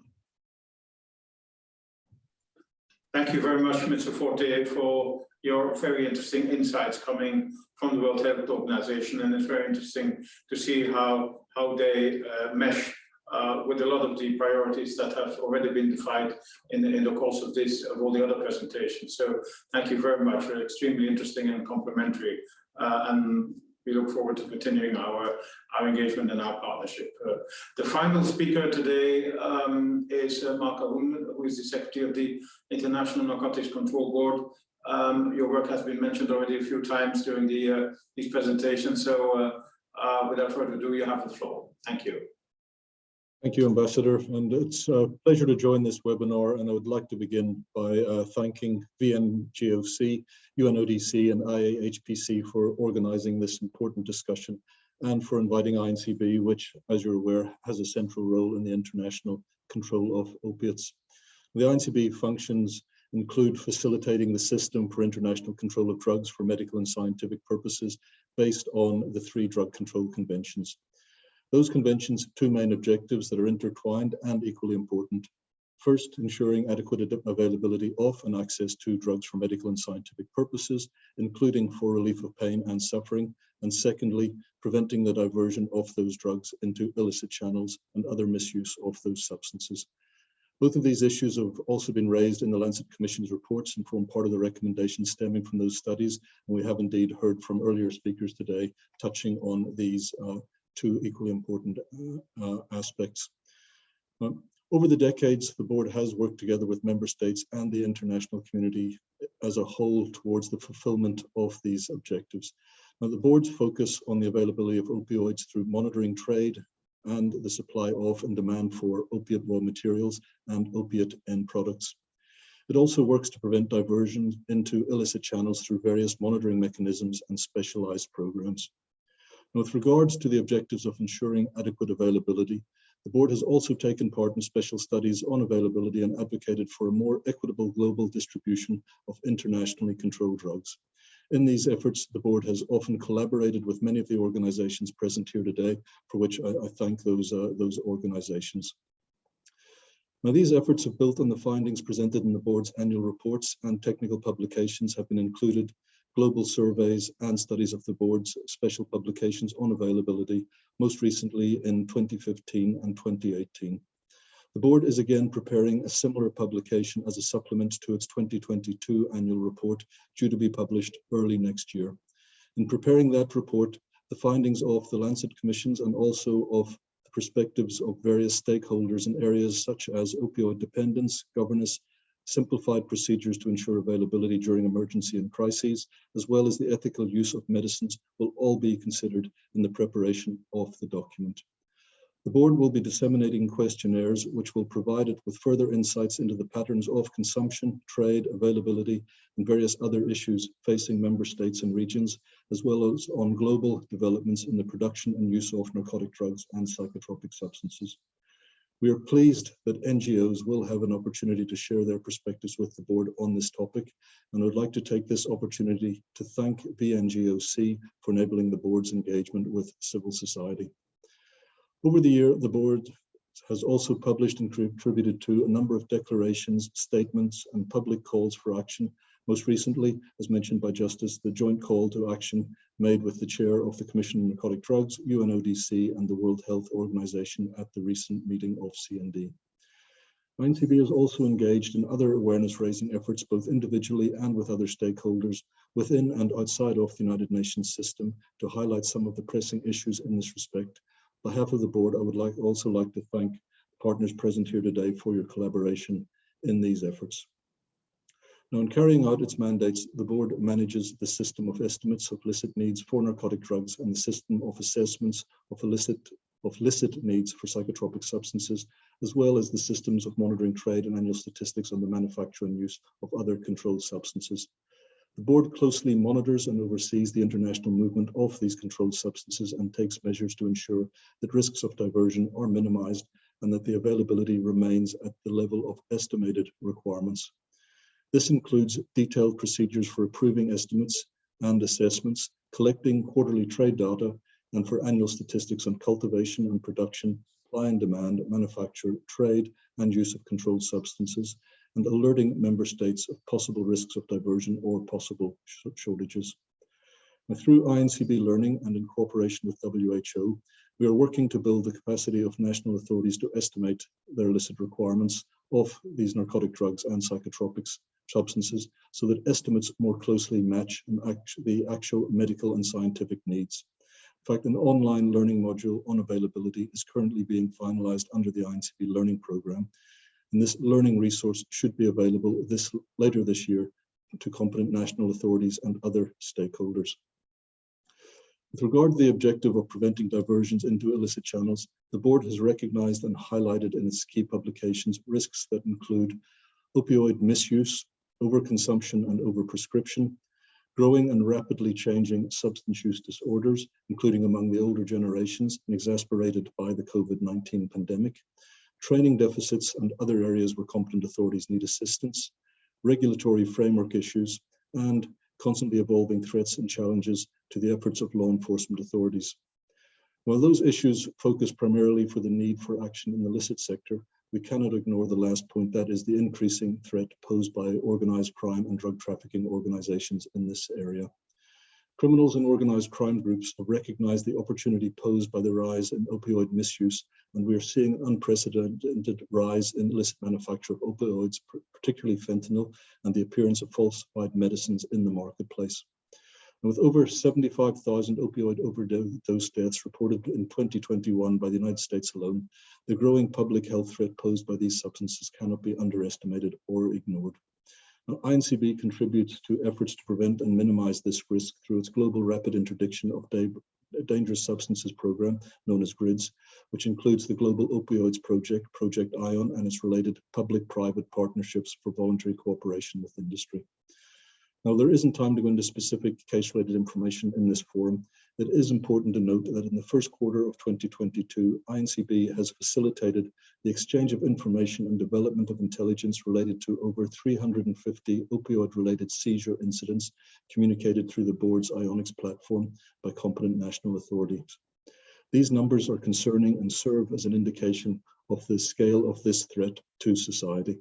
Thank you very much, Mr. Forte, for your very interesting insights coming from the World Health Organization, and it's very interesting to see how they mesh with a lot of the priorities that have already been defined in the course of all the other presentations. So thank you very much. Extremely interesting and complementary, and we look forward to continuing our engagement and our partnership. The final speaker today is Mark Ahoun, who is the Secretary of the International Narcotics Control Board. Your work has been mentioned already a few times during these presentations, so without further ado, you have the floor. Thank you. Thank you, Ambassador, and it's a pleasure to join this webinar, and I would like to begin by thanking VNGOC, UNODC, and IAHPC for organizing this important discussion and for inviting INCB, which, as you're aware, has a central role in the international control of opiates. The INCB functions include facilitating the system for international control of drugs for medical and scientific purposes based on the 3 drug control conventions. Those conventions have 2 main objectives that are intertwined and equally important. First, ensuring adequate availability of and access to drugs for medical and scientific purposes, including for relief of pain and suffering. And secondly, preventing the diversion of those drugs into illicit channels and other misuse of those substances. Both of these issues have also been raised in the Lancet Commission's reports and form part of the recommendations stemming from those studies. And we have indeed heard from earlier speakers today touching on these 2 equally important aspects. Over the decades, the board has worked together with member states and the international community as a whole towards the fulfillment of these objectives. Now, the board's focus on the availability of opioids through monitoring trade and the supply of and demand for opiate raw materials and opiate end products. It also works to prevent diversion into illicit channels through various monitoring mechanisms and specialized programs. With regards to the objectives of ensuring adequate availability, the board has also taken part in special studies on availability and advocated for a more equitable global distribution of internationally controlled drugs. In these efforts, the board has often collaborated with many of the organizations present here today, for which I thank those organizations. Now, these efforts have built on the findings presented in the board's annual reports, and technical publications have been included, global surveys and studies of the board's special publications on availability, most recently in 2015 and 2018. The board is again preparing a similar publication as a supplement to its 2022 annual report, due to be published early next year. In preparing that report, the findings of the Lancet Commissions and also of the perspectives of various stakeholders in areas such as opioid dependence, governance, simplified procedures to ensure availability during emergency and crises, as well as the ethical use of medicines, will all be considered in the preparation of the document. The board will be disseminating questionnaires which will provide it with further insights into the patterns of consumption, trade, availability, and various other issues facing member states and regions, as well as on global developments in the production and use of narcotic drugs and psychotropic substances. We are pleased that NGOs will have an opportunity to share their perspectives with the board on this topic, and I would like to take this opportunity to thank VNGOC for enabling the board's engagement with civil society. Over the year, the board has also published and contributed to a number of declarations, statements, and public calls for action. Most recently, as mentioned by Justice, the joint call to action made with the chair of the Commission on Narcotic Drugs, UNODC, and the World Health Organization at the recent meeting of CND. INCB is also engaged in other awareness-raising efforts, both individually and with other stakeholders within and outside of the United Nations system, to highlight some of the pressing issues in this respect. On behalf of the board, I would also like to thank partners present here today for your collaboration in these efforts. Now, in carrying out its mandates, the board manages the system of estimates of licit needs for narcotic drugs and the system of assessments of licit needs for psychotropic substances, as well as the systems of monitoring trade and annual statistics on the manufacture and use of other controlled substances. The board closely monitors and oversees the international movement of these controlled substances and takes measures to ensure that risks of diversion are minimized and that the availability remains at the level of estimated requirements. This includes detailed procedures for approving estimates and assessments, collecting quarterly trade data, and for annual statistics on cultivation and production, supply and demand, manufacture, trade, and use of controlled substances, and alerting member states of possible risks of diversion or possible shortages. And through INCB learning and in cooperation with WHO, we are working to build the capacity of national authorities to estimate their illicit requirements of these narcotic drugs and psychotropic substances so that estimates more closely match the actual medical and scientific needs. In fact, an online learning module on availability is currently being finalized under the INCB learning program. And this learning resource should be available later this year to competent national authorities and other stakeholders. With regard to the objective of preventing diversions into illicit channels, the board has recognized and highlighted in its key publications risks that include opioid misuse, overconsumption and overprescription, growing and rapidly changing substance use disorders, including among the older generations and exacerbated by the COVID-19 pandemic, training deficits and other areas where competent authorities need assistance, regulatory framework issues, and constantly evolving threats and challenges to the efforts of law enforcement authorities. While those issues focus primarily for the need for action in the illicit sector, we cannot ignore the last point, that is the increasing threat posed by organized crime and drug trafficking organizations in this area. Criminals and organized crime groups have recognized the opportunity posed by the rise in opioid misuse, and we are seeing an unprecedented rise in illicit manufacture of opioids, particularly fentanyl, and the appearance of falsified medicines in the marketplace. And with over 75,000 opioid overdose deaths reported in 2021 by the United States alone, the growing public health threat posed by these substances cannot be underestimated or ignored. Now, INCB contributes to efforts to prevent and minimize this risk through its Global Rapid Interdiction of Dangerous Substances Program, known as GRIDS, which includes the Global Opioids Project, Project ION, and its related public-private partnerships for voluntary cooperation with industry. Now, there isn't time to go into specific case-related information in this forum. It is important to note that in the first quarter of 2022, INCB has facilitated the exchange of information and development of intelligence related to over 350 opioid-related seizure incidents communicated through the board's IONIX platform by competent national authorities. These numbers are concerning and serve as an indication of the scale of this threat to society.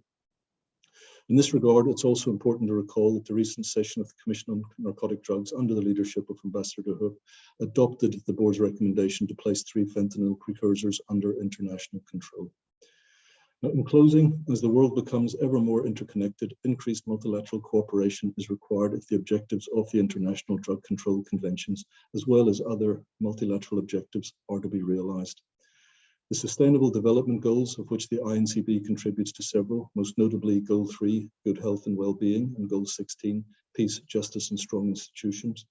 In this regard, it's also important to recall that the recent session of the Commission on Narcotic Drugs under the leadership of Ambassador de Heup adopted the board's recommendation to place 3 fentanyl precursors under international control. Now, in closing, as the world becomes ever more interconnected, increased multilateral cooperation is required if the objectives of the International Drug Control Conventions, as well as other multilateral objectives, are to be realized. The Sustainable Development Goals, of which the INCB contributes to several, most notably Goal 3, Good Health and Well-being, and Goal 16, Peace, Justice and Strong Institutions,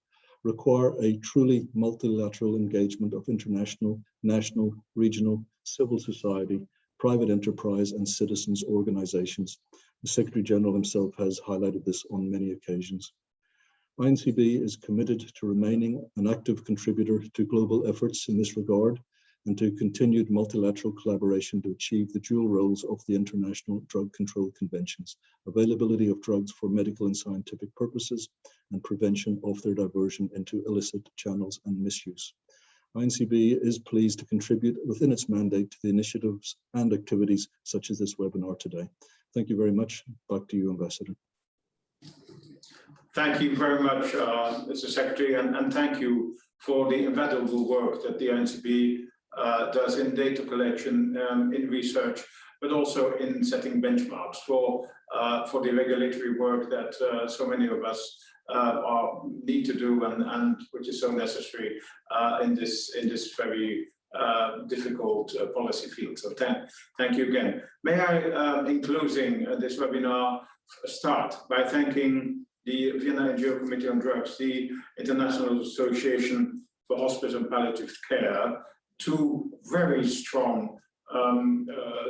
require a truly multilateral engagement of international, national, regional, civil society, private enterprise and citizens organizations. The Secretary General himself has highlighted this on many occasions. INCB is committed to remaining an active contributor to global efforts in this regard, and to continued multilateral collaboration to achieve the dual roles of the International Drug Control Conventions, availability of drugs for medical and scientific purposes, and prevention of their diversion into illicit channels and misuse. INCB is pleased to contribute within its mandate to the initiatives and activities such as this webinar today. Thank you very much. Back to you, Ambassador. Thank you very much, Mr. Secretary, and thank you for the invaluable work that the INCB does in data collection, in research, but also in setting benchmarks for the regulatory work that so many of us need to do, and which is so necessary in this very difficult policy field. So thank you again. May I, in closing this webinar, start by thanking the Vienna NGO Committee on Drugs, the International Association for Hospice and Palliative Care, 2 very strong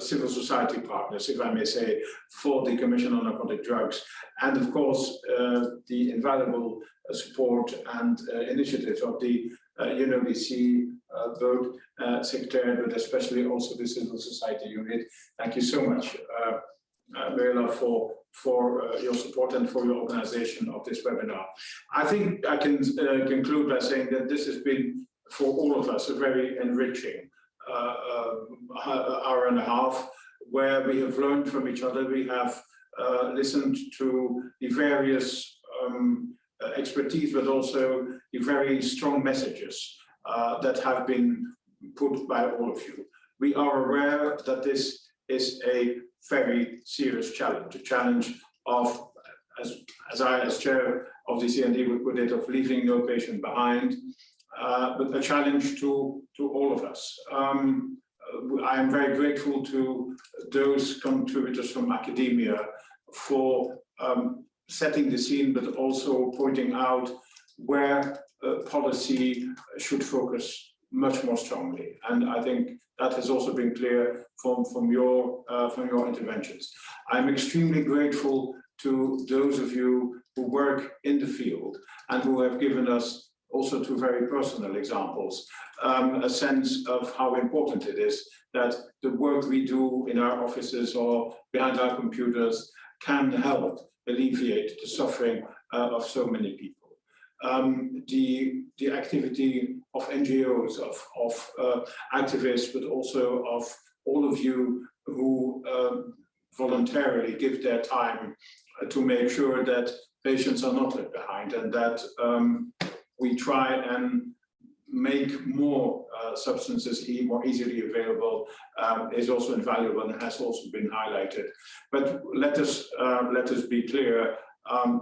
civil society partners, if I may say, for the Commission on Narcotic Drugs, and of course the invaluable support and initiatives of the UNODC board secretary, but especially also the civil society unit. Thank you so much, Mariela, for for your support and for your organization of this webinar. I think I can conclude by saying that this has been, for all of us, a very enriching hour and a half, where we have learned from each other. We have listened to the various expertise, but also the very strong messages that have been put by all of you. We are aware that this is a very serious challenge, a challenge of, as I, as chair of the CND would put it, of leaving no patient behind, but a challenge to all of us. I am very grateful to those contributors from academia for setting the scene, but also pointing out where policy should focus much more strongly. And I think that has also been clear from your interventions. I'm extremely grateful to those of you who work in the field and who have given us also two very personal examples, a sense of how important it is that the work we do in our offices or behind our computers can help alleviate the suffering of so many people. The activity of NGOs, of activists, but also of all of you who voluntarily give their time to make sure that patients are not left behind, and that we try and make more substances more easily available, is also invaluable and has also been highlighted. But let us be clear.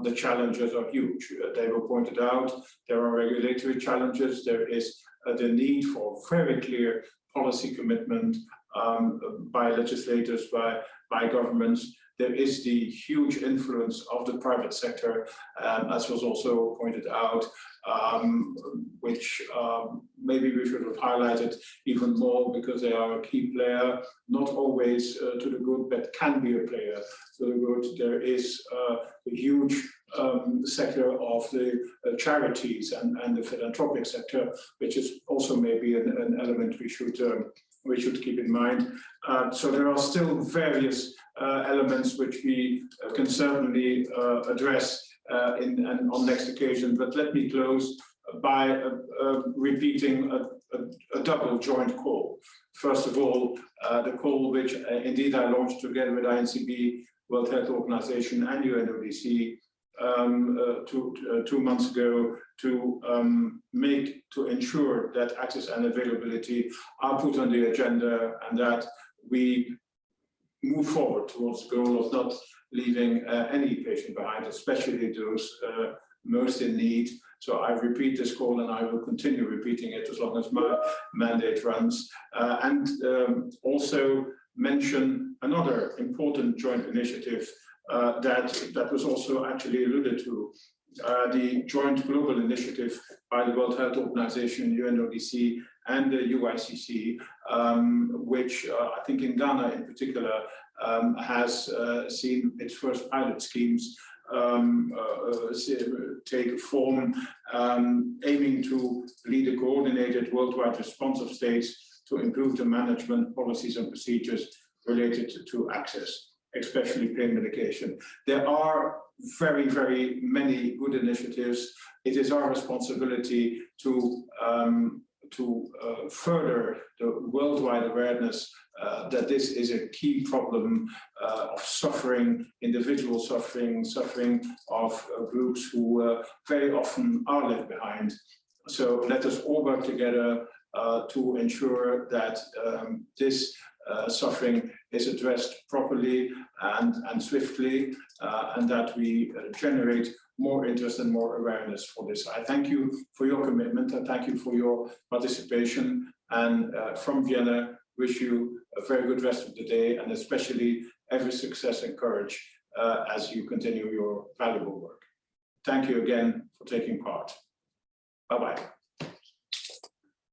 The challenges are huge. They were pointed out. There are regulatory challenges. There is the need for very clear policy commitment by legislators, by governments. There is the huge influence of the private sector, as was also pointed out, which maybe we should have highlighted even more, because they are a key player, not always to the good, but can be a player to the good. There is a huge sector of the charities and the philanthropic sector, which is also maybe an element we should keep in mind. So there are still various elements which we can certainly address on next occasion. But let me close by repeating a double joint call. First of all, the call which indeed I launched together with INCB, World Health Organization and UNODC 2 months ago, to ensure that access and availability are put on the agenda, and that we move forward towards the goal of not leaving any patient behind, especially those most in need. So I repeat this call, and I will continue repeating it as long as my mandate runs. And also mention another important joint initiative that was also actually alluded to, the joint global initiative by the World Health Organization, UNODC, and the UICC, which I think in Ghana in particular has seen its first pilot schemes take form, aiming to lead a coordinated worldwide response of states to improve the management policies and procedures related to access, especially pain medication. There are very, very many good initiatives. It is our responsibility to further the worldwide awareness that this is a key problem of suffering, individual suffering, suffering of groups who very often are left behind. So let us all work together to ensure that this suffering is addressed properly and swiftly, and that we generate more interest and more awareness for this. I thank you for your commitment. I thank you for your participation, and from Vienna, wish you a very good rest of the day, and especially every success and courage as you continue your valuable work. Thank you again for taking part. Bye-bye.